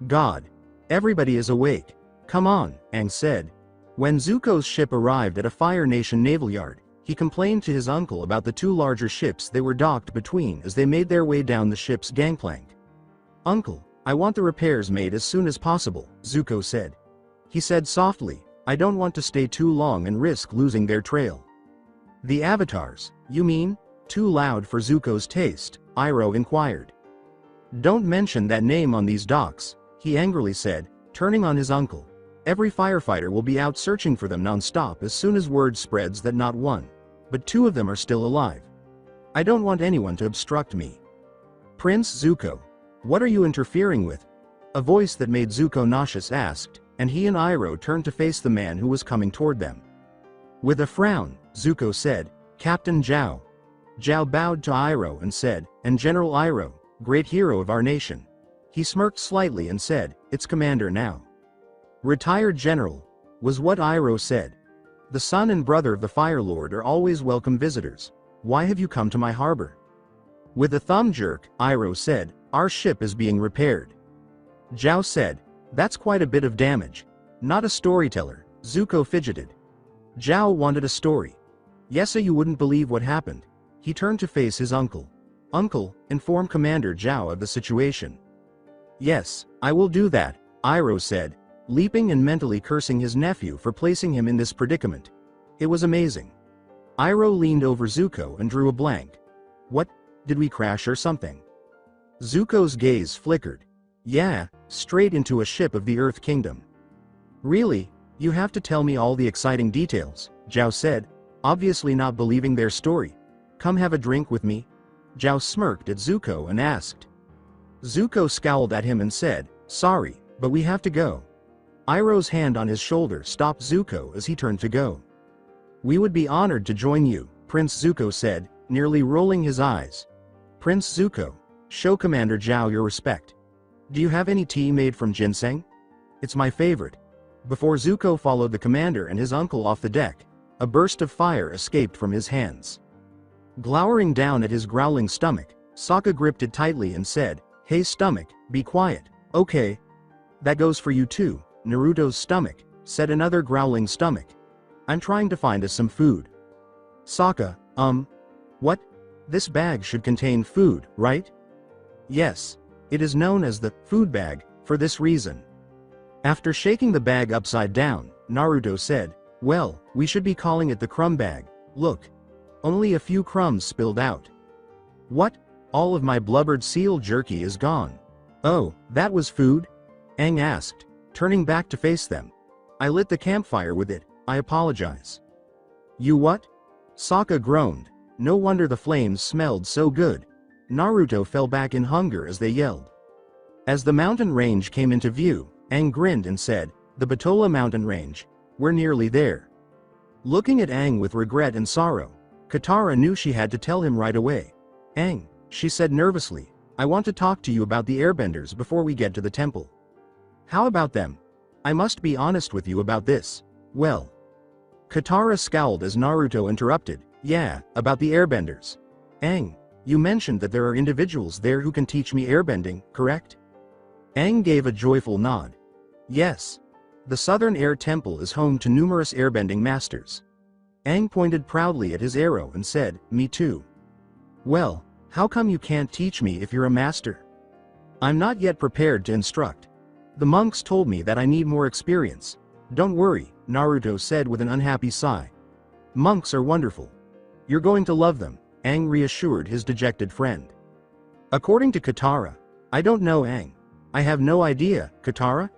"God! Everybody is awake. Come on," Aang said. When Zuko's ship arrived at a Fire Nation naval yard, he complained to his uncle about the two larger ships they were docked between as they made their way down the ship's gangplank. "Uncle, I want the repairs made as soon as possible," Zuko said. He said softly, "I don't want to stay too long and risk losing their trail." "The avatars, you mean? Too loud for Zuko's taste?" Iroh inquired. "Don't mention that name on these docks," he angrily said, turning on his uncle. "Every firefighter will be out searching for them non-stop as soon as word spreads that not one, but two of them are still alive. I don't want anyone to obstruct me." "Prince Zuko, what are you interfering with?" A voice that made Zuko nauseous asked, and he and Iroh turned to face the man who was coming toward them. With a frown, Zuko said, "Captain Zhao." Zhao bowed to Iroh and said, "And General Iroh, great hero of our nation." He smirked slightly and said, "It's Commander now." "Retired General," was what Iroh said. "The son and brother of the Fire Lord are always welcome visitors. Why have you come to my harbor?" With a thumb jerk, Iroh said, "Our ship is being repaired." Zhao said, "That's quite a bit of damage. Not a storyteller." Zuko fidgeted. Zhao wanted a story. "Yes, you wouldn't believe what happened." He turned to face his uncle. "Uncle, inform Commander Zhao of the situation." "Yes, I will do that," Iroh said, leaping and mentally cursing his nephew for placing him in this predicament. It was amazing. Iroh leaned over Zuko and drew a blank. "What, did we crash or something?" Zuko's gaze flickered. "Yeah, straight into a ship of the Earth Kingdom." "Really? You have to tell me all the exciting details," Zhao said, obviously not believing their story. "Come have a drink with me?" Zhao smirked at Zuko and asked. Zuko scowled at him and said, "Sorry, but we have to go." Iroh's hand on his shoulder stopped Zuko as he turned to go. "We would be honored to join you," Prince Zuko said, nearly rolling his eyes. "Prince Zuko, show Commander Zhao your respect. Do you have any tea made from ginseng? It's my favorite." Before Zuko followed the commander and his uncle off the deck, a burst of fire escaped from his hands. Glowering down at his growling stomach, Sokka gripped it tightly and said, "Hey stomach, be quiet, okay? That goes for you too, Naruto's stomach," said another growling stomach. I'm trying to find us some food. Sokka, what? This bag should contain food, right? Yes. It is known as the food bag, for this reason. After shaking the bag upside down, Naruto said, well, we should be calling it the crumb bag. Look. Only a few crumbs spilled out. What? All of my blubbered seal jerky is gone. Oh, that was food? Aang asked, turning back to face them. I lit the campfire with it, I apologize. You what? Sokka groaned. No wonder the flames smelled so good. Naruto fell back in hunger as they yelled. As the mountain range came into view, Aang grinned and said, the Batola mountain range. We're nearly there. Looking at Aang with regret and sorrow, Katara knew she had to tell him right away. Aang, she said nervously, I want to talk to you about the airbenders before we get to the temple. How about them? I must be honest with you about this. Well. Katara scowled as Naruto interrupted, yeah, about the airbenders. Aang, you mentioned that there are individuals there who can teach me airbending, correct? Aang gave a joyful nod. Yes. The Southern Air Temple is home to numerous airbending masters. Aang pointed proudly at his arrow and said, me too. Well, how come you can't teach me if you're a master? I'm not yet prepared to instruct. The monks told me that I need more experience. Don't worry, Naruto said with an unhappy sigh. Monks are wonderful. You're going to love them, Aang reassured his dejected friend. According to Katara, I don't know Aang. I have no idea, Katara?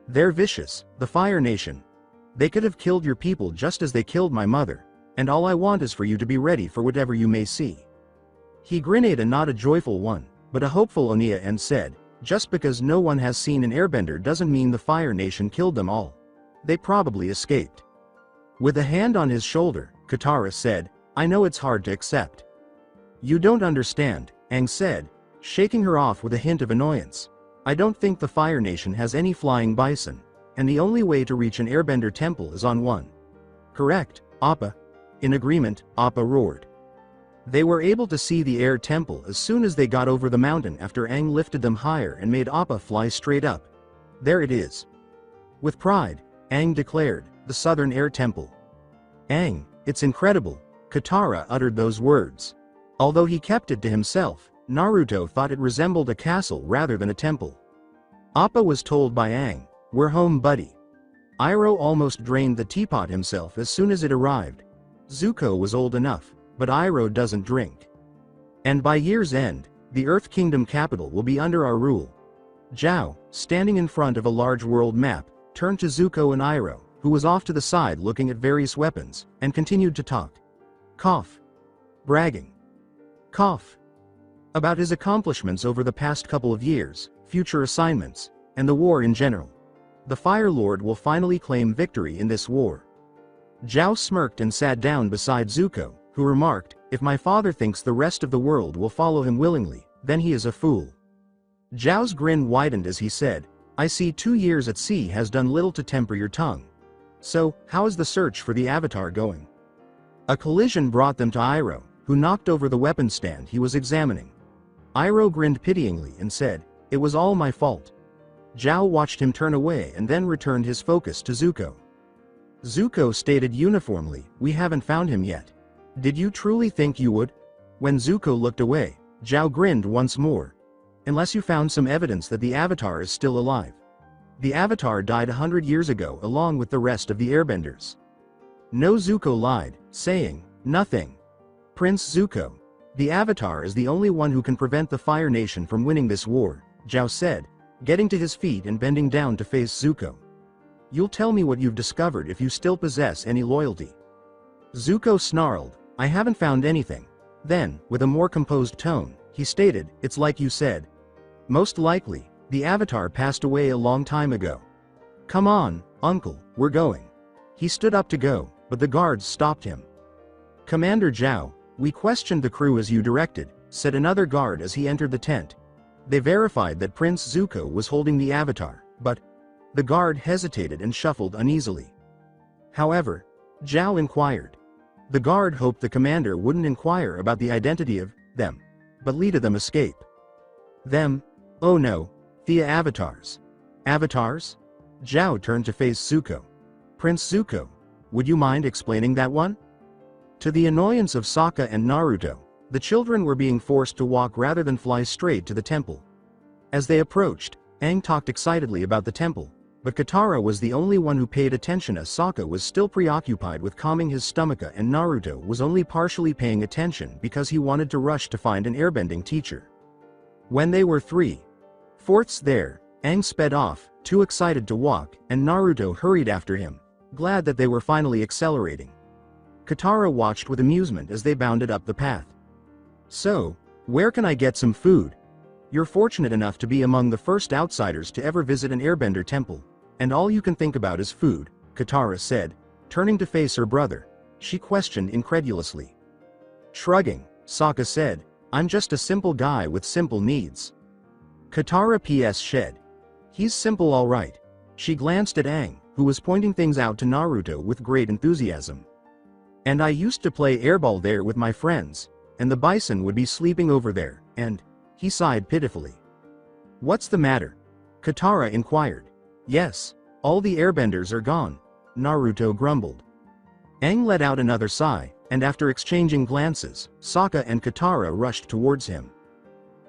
They're vicious, the Fire Nation. They could have killed your people just as they killed my mother, and all I want is for you to be ready for whatever you may see. He grinted, and not a joyful one, but a hopeful Onia, and said, just because no one has seen an airbender doesn't mean the Fire Nation killed them all. They probably escaped. With a hand on his shoulder, Katara said, I know it's hard to accept. You don't understand, Aang said, shaking her off with a hint of annoyance. I don't think the Fire Nation has any flying bison, and the only way to reach an airbender temple is on one. Correct, Appa. In agreement, Appa roared. They were able to see the air temple as soon as they got over the mountain after Aang lifted them higher and made Appa fly straight up. There it is. With pride, Aang declared, the Southern Air Temple. Aang, it's incredible, Katara uttered those words. Although he kept it to himself, Naruto thought it resembled a castle rather than a temple. Appa was told by Aang, we're home, buddy. Iroh almost drained the teapot himself as soon as it arrived. Zuko was old enough, but Iroh doesn't drink. And by year's end, the Earth Kingdom capital will be under our rule. Zhao, standing in front of a large world map, turned to Zuko and Iroh, who was off to the side looking at various weapons, and continued to talk. Cough. Bragging. Cough. About his accomplishments over the past couple of years, future assignments, and the war in general. The Fire Lord will finally claim victory in this war. Zhao smirked and sat down beside Zuko, who remarked, if my father thinks the rest of the world will follow him willingly, then he is a fool. Zhao's grin widened as he said, I see 2 years at sea has done little to temper your tongue. So, how is the search for the Avatar going? A collision brought them to Iroh, who knocked over the weapon stand he was examining. Iroh grinned pityingly and said, it was all my fault. Zhao watched him turn away and then returned his focus to Zuko. Zuko stated uniformly, we haven't found him yet. Did you truly think you would? When Zuko looked away, Zhao grinned once more. Unless you found some evidence that the Avatar is still alive. The Avatar died 100 years ago along with the rest of the airbenders. No, Zuko lied, saying, nothing. Prince Zuko. The Avatar is the only one who can prevent the Fire Nation from winning this war, Zhao said, getting to his feet and bending down to face Zuko. You'll tell me what you've discovered if you still possess any loyalty. Zuko snarled, I haven't found anything. Then, with a more composed tone, he stated, it's like you said. Most likely, the Avatar passed away a long time ago. Come on, uncle, we're going. He stood up to go, but the guards stopped him. Commander Zhao, we questioned the crew as you directed, said another guard as he entered the tent. They verified that Prince Zuko was holding the Avatar, but the guard hesitated and shuffled uneasily. However, Zhao inquired. The guard hoped the commander wouldn't inquire about the identity of them, but let them escape. Them? Oh no, the Avatars. Avatars? Zhao turned to face Zuko, Prince Zuko, would you mind explaining that one? To the annoyance of Sokka and Naruto, the children were being forced to walk rather than fly straight to the temple. As they approached, Aang talked excitedly about the temple, but Katara was the only one who paid attention as Sokka was still preoccupied with calming his stomach and Naruto was only partially paying attention because he wanted to rush to find an airbending teacher. When they were 3/4 there, Aang sped off, too excited to walk, and Naruto hurried after him, glad that they were finally accelerating. Katara watched with amusement as they bounded up the path. So, where can I get some food? You're fortunate enough to be among the first outsiders to ever visit an airbender temple, and all you can think about is food, Katara said, turning to face her brother. She questioned incredulously. Shrugging, Sokka said, I'm just a simple guy with simple needs. Katara P.S. shed. He's simple all right. She glanced at Aang, who was pointing things out to Naruto with great enthusiasm. And I used to play airball there with my friends, and the bison would be sleeping over there, and... He sighed pitifully. What's the matter? Katara inquired. Yes, all the airbenders are gone, Naruto grumbled. Aang let out another sigh, and after exchanging glances, Sokka and Katara rushed towards him.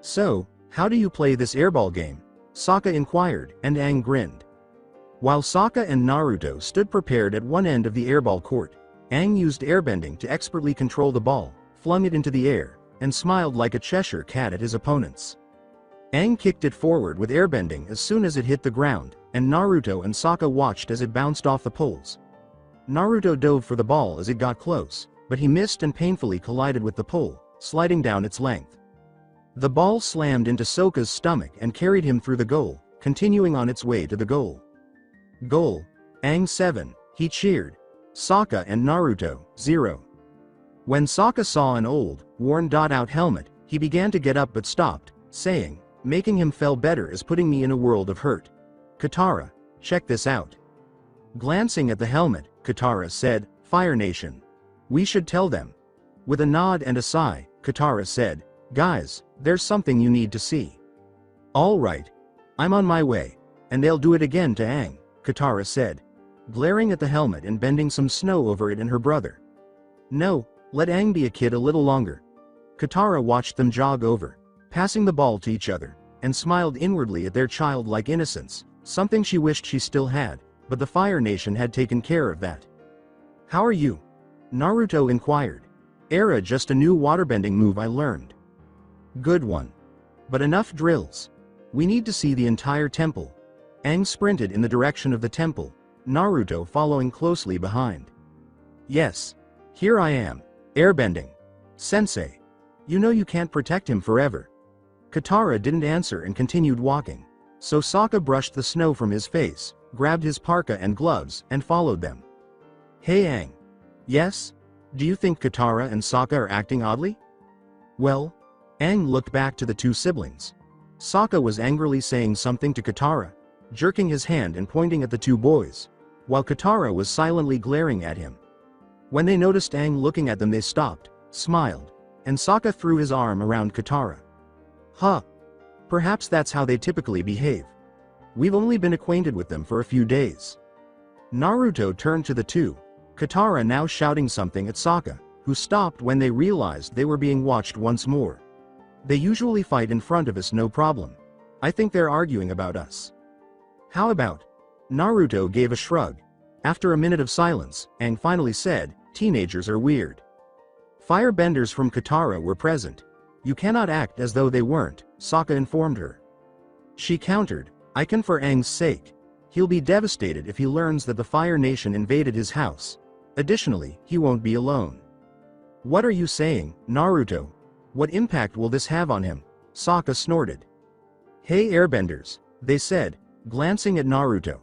So, how do you play this airball game? Sokka inquired, and Aang grinned. While Sokka and Naruto stood prepared at one end of the airball court, Aang used airbending to expertly control the ball, flung it into the air, and smiled like a Cheshire cat at his opponents. Aang kicked it forward with airbending as soon as it hit the ground, and Naruto and Sokka watched as it bounced off the poles. Naruto dove for the ball as it got close, but he missed and painfully collided with the pole, sliding down its length. The ball slammed into Sokka's stomach and carried him through the goal, continuing on its way to the goal. Goal. Aang 7, he cheered. Sokka and Naruto, 0. When Sokka saw an old, worn-out helmet, he began to get up but stopped, saying, making him feel better is putting me in a world of hurt. Katara, check this out. Glancing at the helmet, Katara said, Fire Nation. We should tell them. With a nod and a sigh, Katara said, guys, there's something you need to see. All right. I'm on my way, and they'll do it again to Aang, Katara said, glaring at the helmet and bending some snow over it and her brother. No. Let Aang be a kid a little longer. Katara watched them jog over, passing the ball to each other, and smiled inwardly at their childlike innocence, something she wished she still had, but the Fire Nation had taken care of that. How are you? Naruto inquired. Era just a new waterbending move I learned. Good one. But enough drills. We need to see the entire temple. Aang sprinted in the direction of the temple, Naruto following closely behind. Yes. Here I am. Airbending. Sensei. You know you can't protect him forever. Katara didn't answer and continued walking, so Sokka brushed the snow from his face, grabbed his parka and gloves, and followed them. Hey Aang. Yes? Do you think Katara and Sokka are acting oddly? Well? Aang looked back to the two siblings. Sokka was angrily saying something to Katara, jerking his hand and pointing at the two boys, while Katara was silently glaring at him. When they noticed Aang looking at them they stopped, smiled, and Sokka threw his arm around Katara. Huh. Perhaps that's how they typically behave. We've only been acquainted with them for a few days. Naruto turned to the two, Katara now shouting something at Sokka, who stopped when they realized they were being watched once more. They usually fight in front of us no problem. I think they're arguing about us. How about? Naruto gave a shrug. After a minute of silence, Aang finally said, teenagers are weird. Firebenders from Katara were present. You cannot act as though they weren't, Sokka informed her. She countered, I can for Aang's sake. He'll be devastated if he learns that the Fire Nation invaded his house. Additionally, he won't be alone. What are you saying, Naruto? What impact will this have on him? Sokka snorted. Hey airbenders, they said, glancing at Naruto.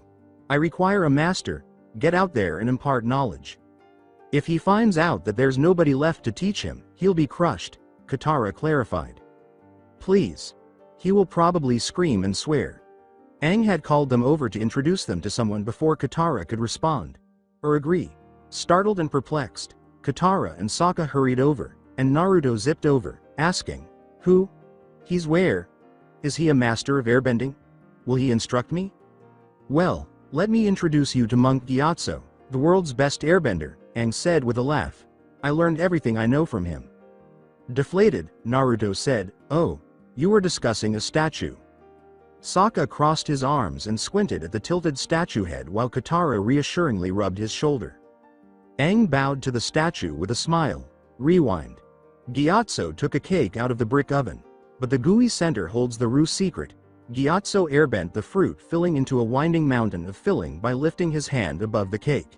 I require a master, get out there and impart knowledge. If he finds out that there's nobody left to teach him, he'll be crushed, Katara clarified. Please. He will probably scream and swear. Aang had called them over to introduce them to someone before Katara could respond. Or agree. Startled and perplexed, Katara and Sokka hurried over, and Naruto zipped over, asking, Who? He's where? Is he a master of airbending? Will he instruct me? Well, let me introduce you to Monk Gyatso, The world's best airbender, Aang said with a laugh. I learned everything I know from him. Deflated, Naruto said, oh, you were discussing a statue. Sokka crossed his arms and squinted at the tilted statue head while Katara reassuringly rubbed his shoulder. Aang bowed to the statue with a smile. Rewind. Gyatso took a cake out of the brick oven. But the gooey center holds the Ru secret. Gyatso airbent the fruit filling into a winding mountain of filling by lifting his hand above the cake.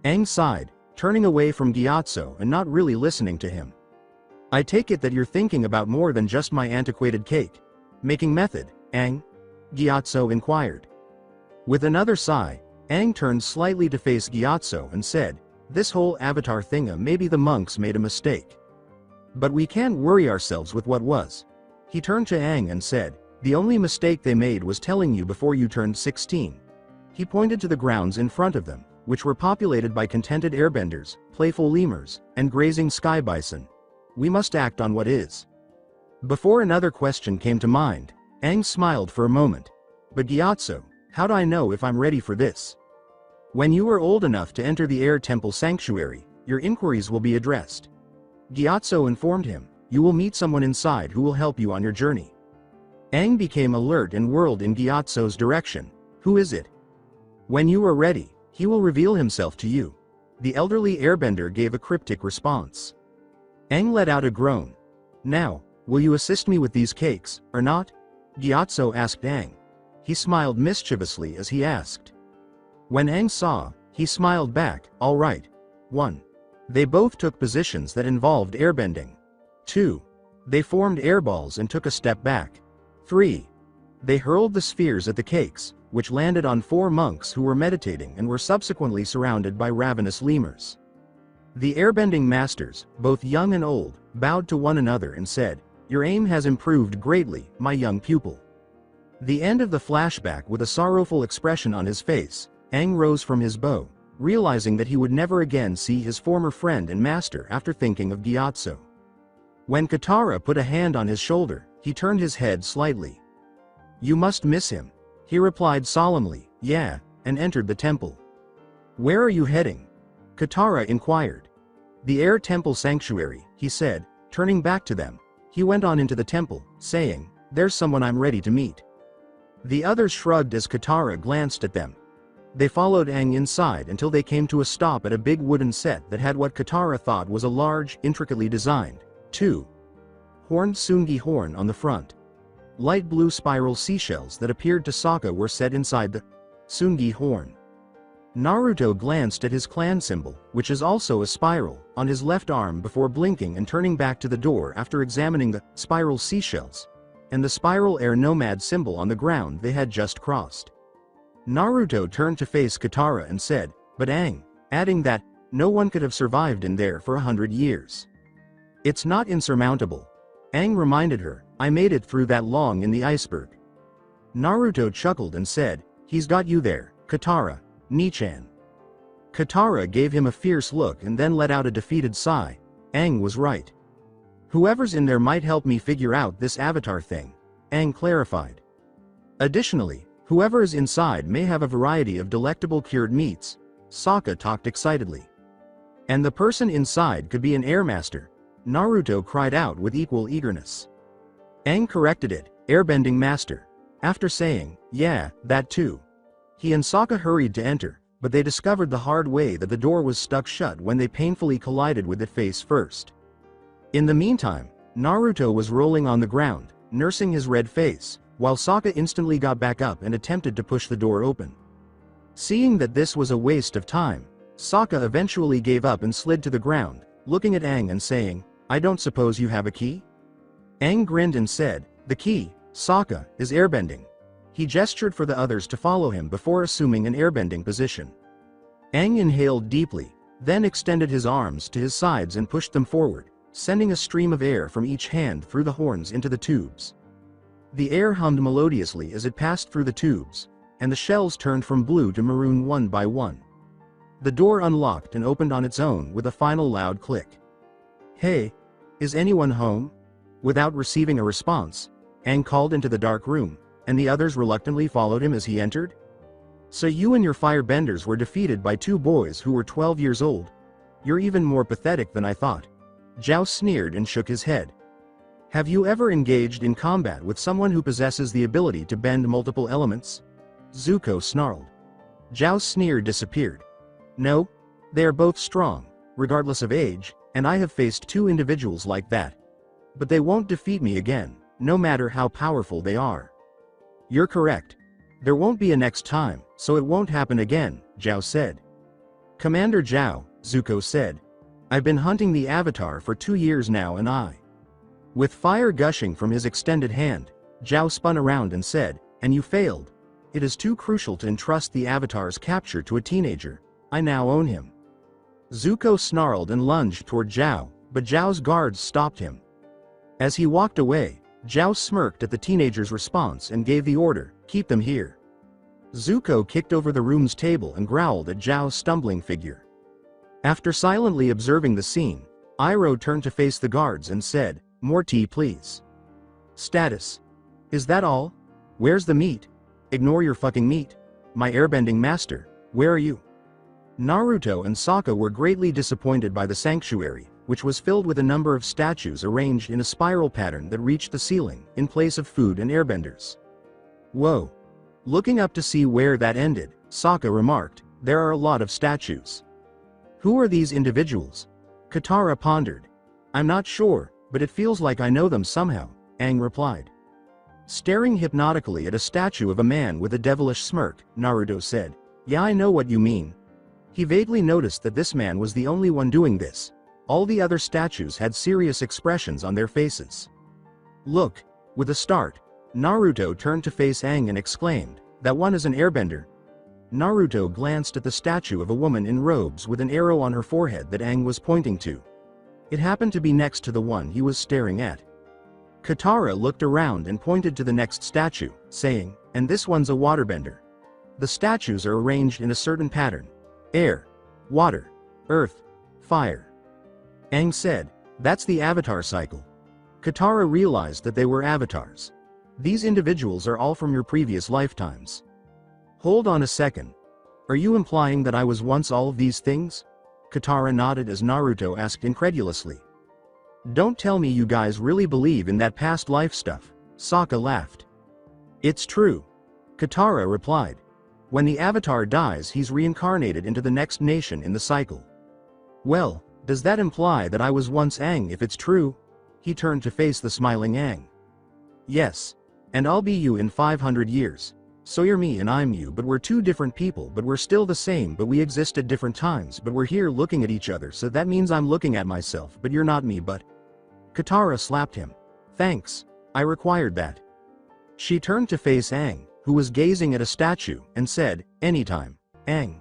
Aang sighed, turning away from Gyatso and not really listening to him. I take it that you're thinking about more than just my antiquated cake. Making method, Aang? Gyatso inquired. With another sigh, Aang turned slightly to face Gyatso and said, this whole avatar thinga, maybe the monks made a mistake. But we can't worry ourselves with what was. He turned to Aang and said, the only mistake they made was telling you before you turned 16. He pointed to the grounds in front of them, which were populated by contented airbenders, playful lemurs, and grazing sky bison. We must act on what is. Before another question came to mind, Aang smiled for a moment. But Gyatso, how do I know if I'm ready for this? When you are old enough to enter the Air Temple Sanctuary, your inquiries will be addressed. Gyatso informed him, you will meet someone inside who will help you on your journey. Aang became alert and whirled in Gyatso's direction. Who is it? When you are ready, he will reveal himself to you. The elderly airbender gave a cryptic response. Aang let out a groan. Now, will you assist me with these cakes, or not? Gyatso asked Aang. He smiled mischievously as he asked. When Aang saw, he smiled back, all right. 1. They both took positions that involved airbending. 2. They formed airballs and took a step back. 3. They hurled the spheres at the cakes, which landed on 4 monks who were meditating and were subsequently surrounded by ravenous lemurs. The airbending masters, both young and old, bowed to one another and said, your aim has improved greatly, my young pupil. The end of the flashback with a sorrowful expression on his face, Aang rose from his bow, realizing that he would never again see his former friend and master after thinking of Gyatso. When Katara put a hand on his shoulder, he turned his head slightly. You must miss him. He replied solemnly, yeah, and entered the temple. Where are you heading? Katara inquired. The Air Temple Sanctuary, he said, turning back to them. He went on into the temple, saying, there's someone I'm ready to meet. The others shrugged as Katara glanced at them. They followed Aang inside until they came to a stop at a big wooden set that had what Katara thought was a large, intricately designed, 2-horned Tsungi horn on the front. Light blue spiral seashells that appeared to Sokka were set inside the Tsungi horn. Naruto glanced at his clan symbol, which is also a spiral, on his left arm before blinking and turning back to the door after examining the spiral seashells and the spiral air nomad symbol on the ground they had just crossed. Naruto turned to face Katara and said, but Aang, adding that, no one could have survived in there for 100 years. It's not insurmountable. Aang reminded her, I made it through that long in the iceberg. Naruto chuckled and said, he's got you there, Katara, Nichan. Katara gave him a fierce look and then let out a defeated sigh. Aang was right. Whoever's in there might help me figure out this avatar thing, Aang clarified. Additionally, whoever is inside may have a variety of delectable cured meats, Sokka talked excitedly. And the person inside could be an airmaster, Naruto cried out with equal eagerness. Aang corrected it, airbending master. After saying, yeah, that too. He and Sokka hurried to enter, but they discovered the hard way that the door was stuck shut when they painfully collided with it face first. In the meantime, Naruto was rolling on the ground, nursing his red face, while Sokka instantly got back up and attempted to push the door open. Seeing that this was a waste of time, Sokka eventually gave up and slid to the ground, looking at Aang and saying, I don't suppose you have a key? Aang grinned and said, the key, Sokka, is airbending. He gestured for the others to follow him before assuming an airbending position. Aang inhaled deeply, then extended his arms to his sides and pushed them forward, sending a stream of air from each hand through the horns into the tubes. The air hummed melodiously as it passed through the tubes, and the shells turned from blue to maroon one by one. The door unlocked and opened on its own with a final loud click. Hey, is anyone home? Without receiving a response, Aang called into the dark room, and the others reluctantly followed him as he entered. So you and your firebenders were defeated by two boys who were 12 years old? You're even more pathetic than I thought. Zhao sneered and shook his head. Have you ever engaged in combat with someone who possesses the ability to bend multiple elements? Zuko snarled. Zhao's sneer disappeared. No. They are both strong, regardless of age, and I have faced two individuals like that. But they won't defeat me again, no matter how powerful they are. You're correct. There won't be a next time, so it won't happen again, Zhao said. Commander Zhao, Zuko said. I've been hunting the Avatar for 2 years now and I. With fire gushing from his extended hand, Zhao spun around and said, and you failed. It is too crucial to entrust the Avatar's capture to a teenager. I now own him. Zuko snarled and lunged toward Zhao, but Zhao's guards stopped him. As he walked away, Zhao smirked at the teenager's response and gave the order, keep them here. Zuko kicked over the room's table and growled at Zhao's stumbling figure. After silently observing the scene, Iroh turned to face the guards and said, more tea please. Status. Is that all? Where's the meat? Ignore your fucking meat. My airbending master, where are you? Naruto and Sokka were greatly disappointed by the sanctuary, which was filled with a number of statues arranged in a spiral pattern that reached the ceiling, in place of food and airbenders. Whoa. Looking up to see where that ended, Sokka remarked, there are a lot of statues. Who are these individuals? Katara pondered. I'm not sure, but it feels like I know them somehow, Aang replied. Staring hypnotically at a statue of a man with a devilish smirk, Naruto said, yeah, I know what you mean. He vaguely noticed that this man was the only one doing this. All the other statues had serious expressions on their faces. Look. With a start, Naruto turned to face Aang and exclaimed, that one is an airbender. Naruto glanced at the statue of a woman in robes with an arrow on her forehead that Aang was pointing to. It happened to be next to the one he was staring at. Katara looked around and pointed to the next statue, saying, and this one's a waterbender. The statues are arranged in a certain pattern. Air, water, earth, fire. Aang said, that's the Avatar cycle. Katara realized that they were avatars. These individuals are all from your previous lifetimes. Hold on a second. Are you implying that I was once all of these things? Katara nodded as Naruto asked incredulously. Don't tell me you guys really believe in that past life stuff, Sokka laughed. It's true. Katara replied. When the Avatar dies, he's reincarnated into the next nation in the cycle. Well, does that imply that I was once Aang if it's true? He turned to face the smiling Aang. Yes. And I'll be you in 500 years. So you're me and I'm you, but we're two different people, but we're still the same, but we exist at different times, but we're here looking at each other, so that means I'm looking at myself, but you're not me, but... Katara slapped him. Thanks. I required that. She turned to face Aang, who was gazing at a statue, and said, anytime, Aang.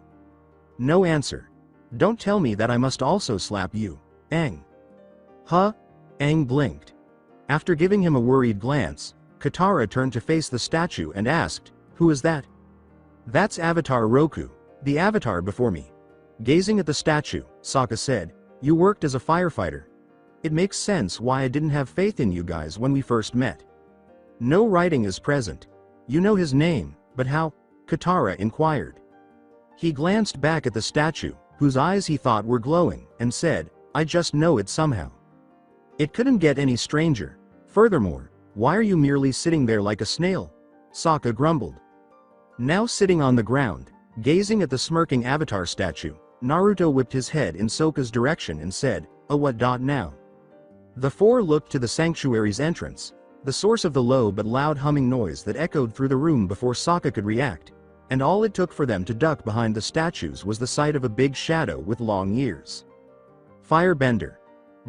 No answer. Don't tell me that I must also slap you, Aang. Huh? Aang blinked. After giving him a worried glance, Katara turned to face the statue and asked, who is that? That's Avatar Roku, the Avatar before me. Gazing at the statue, Sokka said, you worked as a firefighter. It makes sense why I didn't have faith in you guys when we first met. No writing is present. You know his name, but how? Katara inquired. He glanced back at the statue, whose eyes he thought were glowing, and said, I just know it somehow. It couldn't get any stranger. Furthermore, why are you merely sitting there like a snail? Sokka grumbled. Now sitting on the ground, gazing at the smirking Avatar statue, Naruto whipped his head in Sokka's direction and said, oh what now? The four looked to the sanctuary's entrance, the source of the low but loud humming noise that echoed through the room before Sokka could react, and all it took for them to duck behind the statues was the sight of a big shadow with long ears. Firebender.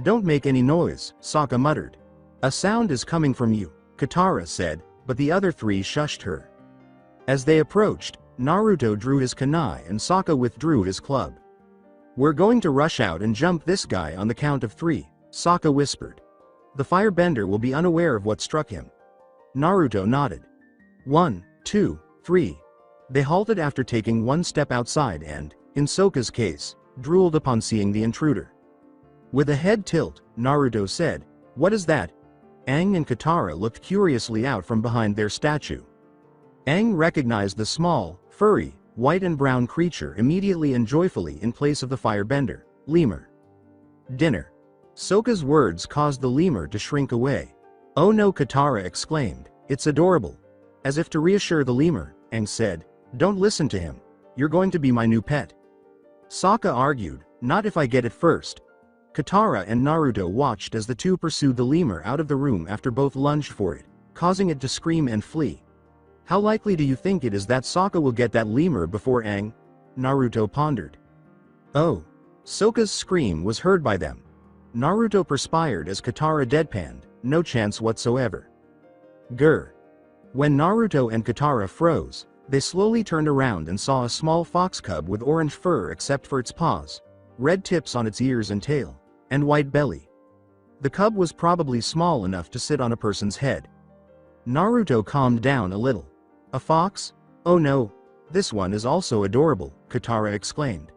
Don't make any noise, Sokka muttered. A sound is coming from you, Katara said, but the other three shushed her. As they approached, Naruto drew his kunai and Sokka withdrew his club. We're going to rush out and jump this guy on the count of 3, Sokka whispered. The firebender will be unaware of what struck him. Naruto nodded. 1, 2, 3. They halted after taking one step outside and, in Sokka's case, drooled upon seeing the intruder. With a head tilt, Naruto said, what is that? Aang and Katara looked curiously out from behind their statue. Aang recognized the small, furry, white and brown creature immediately and joyfully in place of the firebender, lemur. Dinner. Sokka's words caused the lemur to shrink away. "Oh no," Katara exclaimed, "it's adorable." As if to reassure the lemur, Aang said, "Don't listen to him. You're going to be my new pet." Sokka argued, "Not if I get it first." Katara and Naruto watched as the two pursued the lemur out of the room after both lunged for it, causing it to scream and flee. "How likely do you think it is that Sokka will get that lemur before Aang?" Naruto pondered. "Oh." Sokka's scream was heard by them. Naruto perspired as Katara deadpanned, "No chance whatsoever." Grr. When Naruto and Katara froze, they slowly turned around and saw a small fox cub with orange fur except for its paws, red tips on its ears and tail, and white belly. The cub was probably small enough to sit on a person's head. Naruto calmed down a little. "A fox? Oh no, this one is also adorable," Katara exclaimed.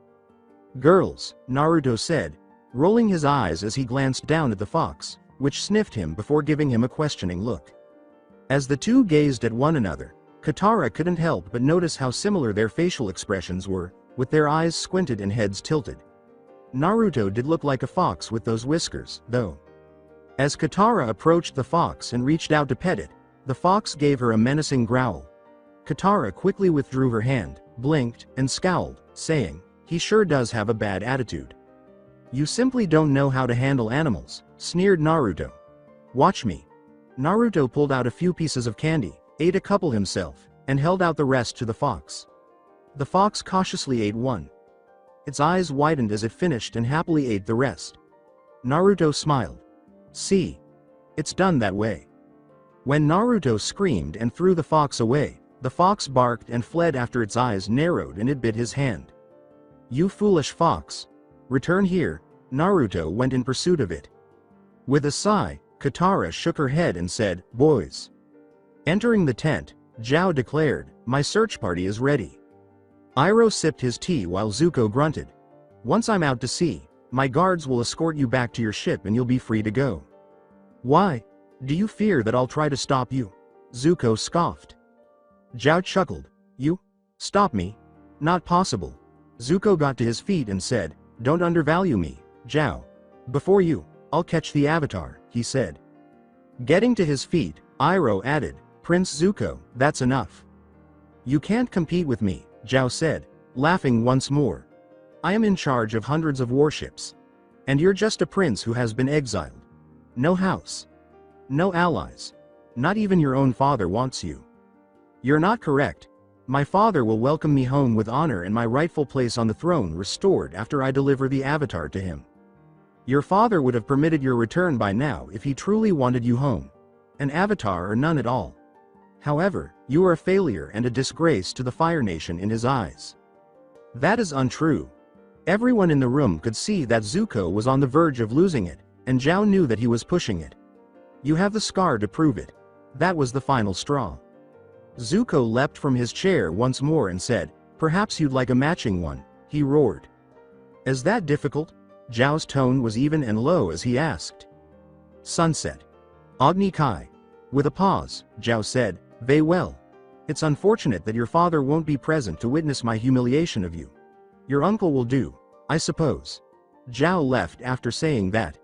"Girls," Naruto said, rolling his eyes as he glanced down at the fox, which sniffed him before giving him a questioning look. As the two gazed at one another, Katara couldn't help but notice how similar their facial expressions were, with their eyes squinted and heads tilted. Naruto did look like a fox with those whiskers, though. As Katara approached the fox and reached out to pet it, the fox gave her a menacing growl. Katara quickly withdrew her hand, blinked, and scowled, saying, "He sure does have a bad attitude." "You simply don't know how to handle animals," sneered Naruto. "Watch me." Naruto pulled out a few pieces of candy, ate a couple himself, and held out the rest to the fox. The fox cautiously ate one. Its eyes widened as it finished and happily ate the rest. Naruto smiled. "See? It's done that way." When Naruto screamed and threw the fox away, the fox barked and fled after its eyes narrowed and it bit his hand. "You foolish fox. Return here." Naruto went in pursuit of it. With a sigh, Katara shook her head and said, "Boys." Entering the tent, Zhao declared, "My search party is ready." Iroh sipped his tea while Zuko grunted, "Once I'm out to sea, my guards will escort you back to your ship and you'll be free to go." "Why? Do you fear that I'll try to stop you?" Zuko scoffed. Zhao chuckled, "You? Stop me? Not possible." Zuko got to his feet and said, "Don't undervalue me, Zhao. Before you, I'll catch the Avatar," he said. Getting to his feet, Iroh added, "Prince Zuko, that's enough." "You can't compete with me," Zhao said, laughing once more. "I am in charge of hundreds of warships. And you're just a prince who has been exiled. No house. No allies. Not even your own father wants you." "You're not correct. My father will welcome me home with honor and my rightful place on the throne restored after I deliver the Avatar to him. Your father would have permitted your return by now if he truly wanted you home. An Avatar or none at all. However, you are a failure and a disgrace to the Fire Nation in his eyes." "That is untrue." Everyone in the room could see that Zuko was on the verge of losing it, and Zhao knew that he was pushing it. "You have the scar to prove it." That was the final straw. Zuko leapt from his chair once more and said, "Perhaps you'd like a matching one," he roared. "Is that difficult?" Zhao's tone was even and low as he asked. "Sunset. Agni Kai." With a pause, Zhao said, "Very well. It's unfortunate that your father won't be present to witness my humiliation of you. Your uncle will do, I suppose." Zhao left after saying that.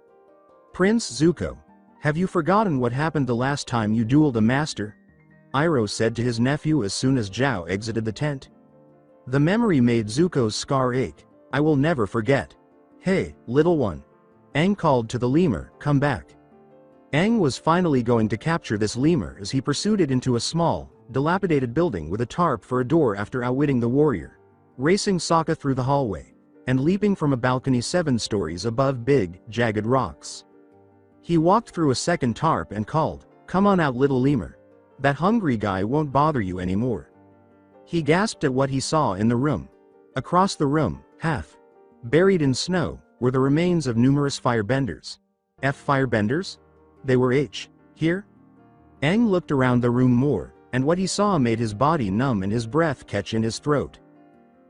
"Prince Zuko, have you forgotten what happened the last time you dueled a master?" Iroh said to his nephew as soon as Zhao exited the tent. The memory made Zuko's scar ache. "I will never forget." "Hey, little one." Aang called to the lemur, "Come back." Aang was finally going to capture this lemur as he pursued it into a small, dilapidated building with a tarp for a door after outwitting the warrior, racing Sokka through the hallway, and leaping from a balcony 7 stories above big, jagged rocks. He walked through a second tarp and called, "Come on out, little lemur. That hungry guy won't bother you anymore." He gasped at what he saw in the room. Across the room, half buried in snow, were the remains of numerous firebenders. Firebenders? They were here? Aang looked around the room more, and what he saw made his body numb and his breath catch in his throat.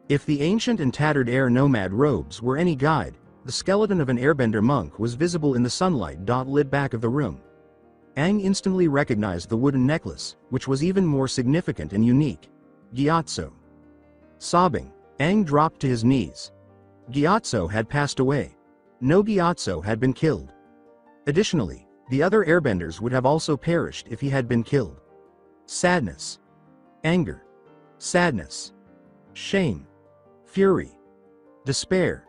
If the ancient and tattered air nomad robes were any guide, the skeleton of an airbender monk was visible in the sunlight lit back of the room. Aang instantly recognized the wooden necklace, which was even more significant and unique. Gyatso. Sobbing, Aang dropped to his knees. Gyatso had passed away. No Gyatso had been killed. Additionally, the other airbenders would have also perished if he had been killed. Sadness. Anger. Sadness. Shame. Fury. Despair.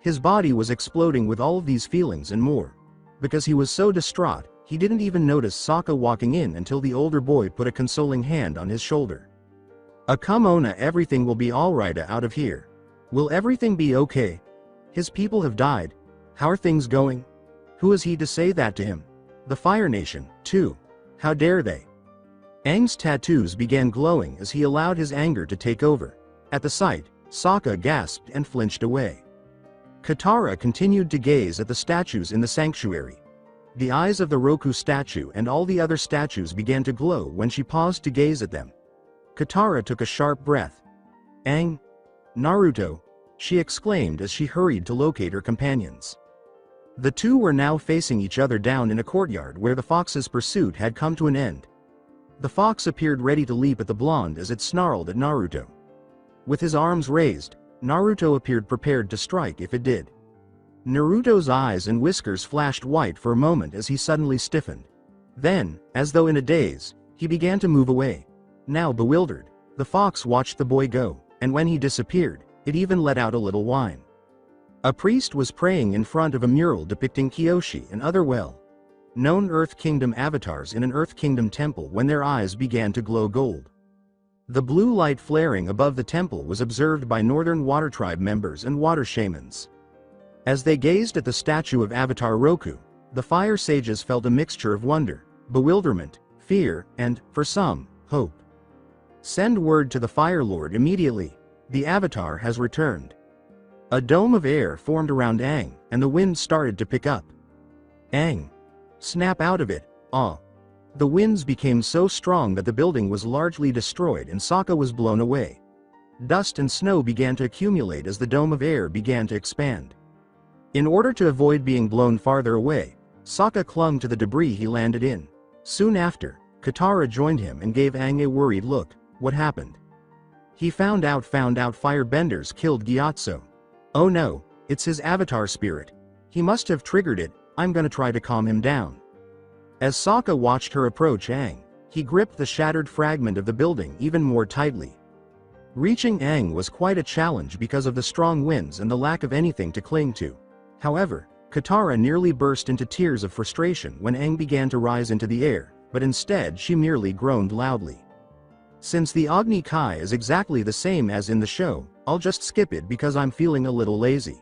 His body was exploding with all of these feelings and more. Because he was so distraught, he didn't even notice Sokka walking in until the older boy put a consoling hand on his shoulder. Come on, everything will be alright out of here. Will everything be okay? His people have died. How are things going? Who is he to say that to him? The Fire Nation, too. How dare they? Aang's tattoos began glowing as he allowed his anger to take over. At the sight, Sokka gasped and flinched away. Katara continued to gaze at the statues in the sanctuary. The eyes of the Roku statue and all the other statues began to glow when she paused to gaze at them. Katara took a sharp breath. Aang? Naruto, she exclaimed as she hurried to locate her companions. The two were now facing each other down in a courtyard where the fox's pursuit had come to an end. The fox appeared ready to leap at the blonde as it snarled at Naruto. With his arms raised, Naruto appeared prepared to strike if it did. Naruto's eyes and whiskers flashed white for a moment as he suddenly stiffened. Then, as though in a daze, he began to move away. Now bewildered, the fox watched the boy go, and when he disappeared, it even let out a little whine. A priest was praying in front of a mural depicting Kyoshi and other well-known Earth Kingdom avatars in an Earth Kingdom temple when their eyes began to glow gold. The blue light flaring above the temple was observed by Northern Water Tribe members and water shamans. As they gazed at the statue of Avatar Roku, the fire sages felt a mixture of wonder, bewilderment, fear, and, for some, hope. Send word to the Fire Lord immediately. The Avatar has returned. A dome of air formed around Aang, and the wind started to pick up. Aang! Snap out of it, ah! The winds became so strong that the building was largely destroyed and Sokka was blown away. Dust and snow began to accumulate as the dome of air began to expand. In order to avoid being blown farther away, Sokka clung to the debris he landed in. Soon after, Katara joined him and gave Aang a worried look. What happened? He found out firebenders killed Gyatso. Oh no, it's his avatar spirit. He must have triggered it. I'm gonna try to calm him down. As Sokka watched her approach Aang, he gripped the shattered fragment of the building even more tightly. Reaching Aang was quite a challenge because of the strong winds and the lack of anything to cling to. However, Katara nearly burst into tears of frustration when Aang began to rise into the air, but instead she merely groaned loudly. Since the Agni Kai is exactly the same as in the show, I'll just skip it because I'm feeling a little lazy.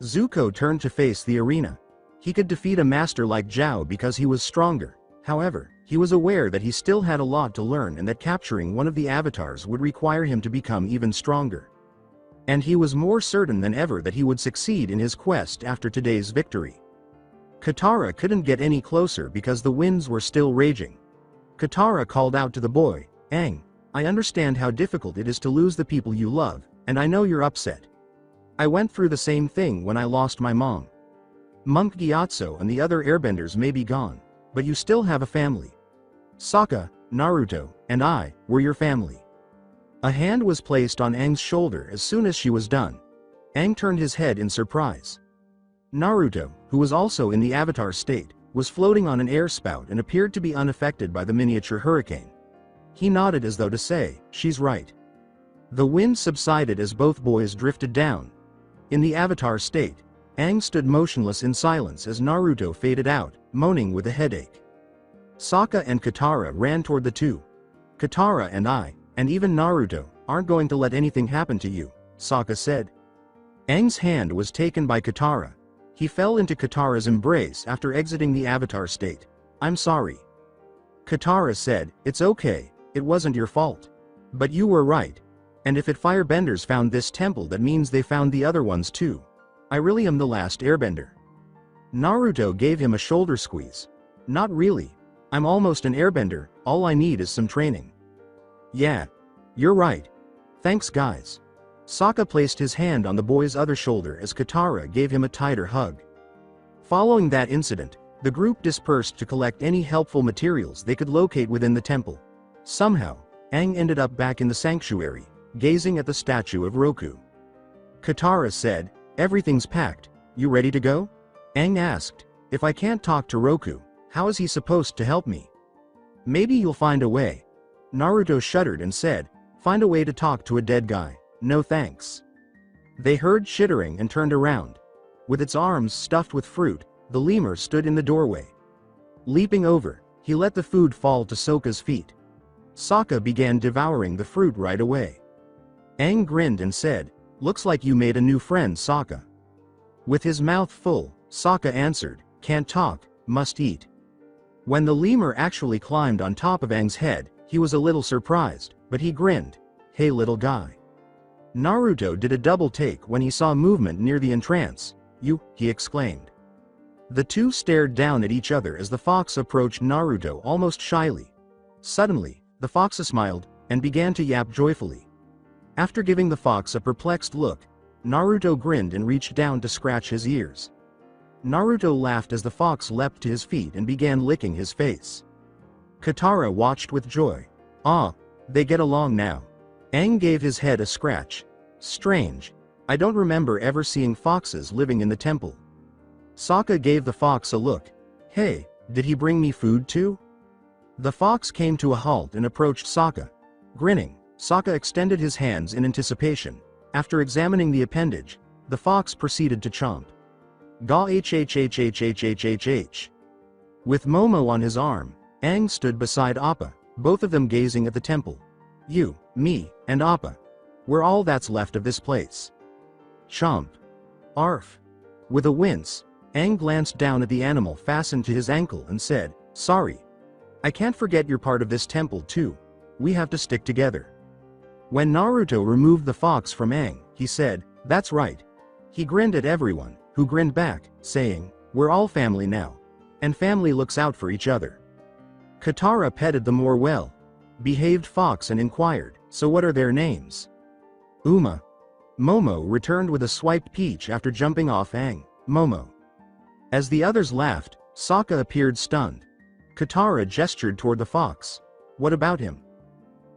Zuko turned to face the arena. He could defeat a master like Zhao because he was stronger. However, he was aware that he still had a lot to learn and that capturing one of the avatars would require him to become even stronger. And he was more certain than ever that he would succeed in his quest after today's victory. Katara couldn't get any closer because the winds were still raging. Katara called out to the boy, Aang, I understand how difficult it is to lose the people you love, and I know you're upset. I went through the same thing when I lost my mom. Monk Gyatso and the other airbenders may be gone, but you still have a family. Sokka, Naruto, and I were your family. A hand was placed on Aang's shoulder as soon as she was done. Aang turned his head in surprise. Naruto, who was also in the avatar state, was floating on an air spout and appeared to be unaffected by the miniature hurricane. He nodded as though to say, she's right. The wind subsided as both boys drifted down. In the avatar state, Aang stood motionless in silence as Naruto faded out, moaning with a headache. Sokka and Katara ran toward the two. Katara and I, and even Naruto, aren't going to let anything happen to you, Sokka said. Aang's hand was taken by Katara. He fell into Katara's embrace after exiting the avatar state. I'm sorry. Katara said, it's okay, it wasn't your fault. But you were right. And if it firebenders found this temple, that means they found the other ones too. I really am the last airbender. Naruto gave him a shoulder squeeze. Not really. I'm almost an airbender, all I need is some training. Yeah. You're right. Thanks guys. Sokka placed his hand on the boy's other shoulder as Katara gave him a tighter hug. Following that incident, the group dispersed to collect any helpful materials they could locate within the temple. Somehow, Aang ended up back in the sanctuary, gazing at the statue of Roku. Katara said, "Everything's packed, you ready to go?" Aang asked, "If I can't talk to Roku, how is he supposed to help me?" "Maybe you'll find a way." Naruto shuddered and said, "Find a way to talk to a dead guy, no thanks." They heard chittering and turned around. With its arms stuffed with fruit, the lemur stood in the doorway. Leaping over, he let the food fall to Sokka's feet. Sokka began devouring the fruit right away. Aang grinned and said, "Looks like you made a new friend, Sokka." With his mouth full, Sokka answered, "Can't talk, must eat." When the lemur actually climbed on top of Aang's head, he was a little surprised, but he grinned, "Hey little guy." Naruto did a double take when he saw movement near the entrance. "You," he exclaimed. The two stared down at each other as the fox approached Naruto almost shyly. Suddenly, the fox smiled and began to yap joyfully. After giving the fox a perplexed look, Naruto grinned and reached down to scratch his ears. Naruto laughed as the fox leapt to his feet and began licking his face. Katara watched with joy. "Ah, they get along now." Aang gave his head a scratch. "Strange. I don't remember ever seeing foxes living in the temple." Sokka gave the fox a look. "Hey, did he bring me food too?" The fox came to a halt and approached Sokka. Grinning, Sokka extended his hands in anticipation. After examining the appendage, the fox proceeded to chomp. Gaw hhhhhhhhh. With Momo on his arm, Aang stood beside Appa, both of them gazing at the temple. "You, me, and Appa. We're all that's left of this place." Chomp. Arf. With a wince, Aang glanced down at the animal fastened to his ankle and said, "Sorry. I can't forget you're part of this temple too. We have to stick together." When Naruto removed the fox from Aang, he said, "That's right." He grinned at everyone, who grinned back, saying, "We're all family now. And family looks out for each other." Katara petted the more well-behaved fox and inquired, "So what are their names?" "Uma." Momo returned with a swiped peach after jumping off Aang. "Momo." As the others laughed, Sokka appeared stunned. Katara gestured toward the fox. "What about him?"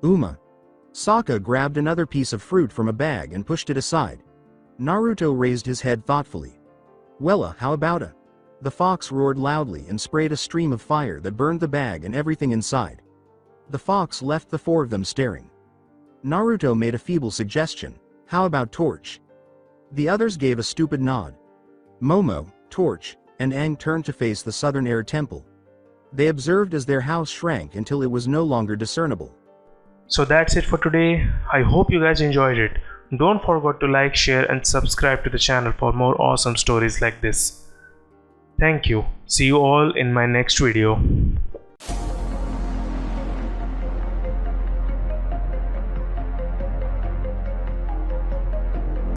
"Uma." Sokka grabbed another piece of fruit from a bag and pushed it aside. Naruto raised his head thoughtfully. "Wella, how about a?" The fox roared loudly and sprayed a stream of fire that burned the bag and everything inside. The fox left the four of them staring. Naruto made a feeble suggestion. "How about torch?" The others gave a stupid nod. Momo, Torch, and Aang turned to face the Southern Air Temple. They observed as their house shrank until it was no longer discernible. So that's it for today. I hope you guys enjoyed it. Don't forget to like, share and subscribe to the channel for more awesome stories like this. Thank you. See you all in my next video.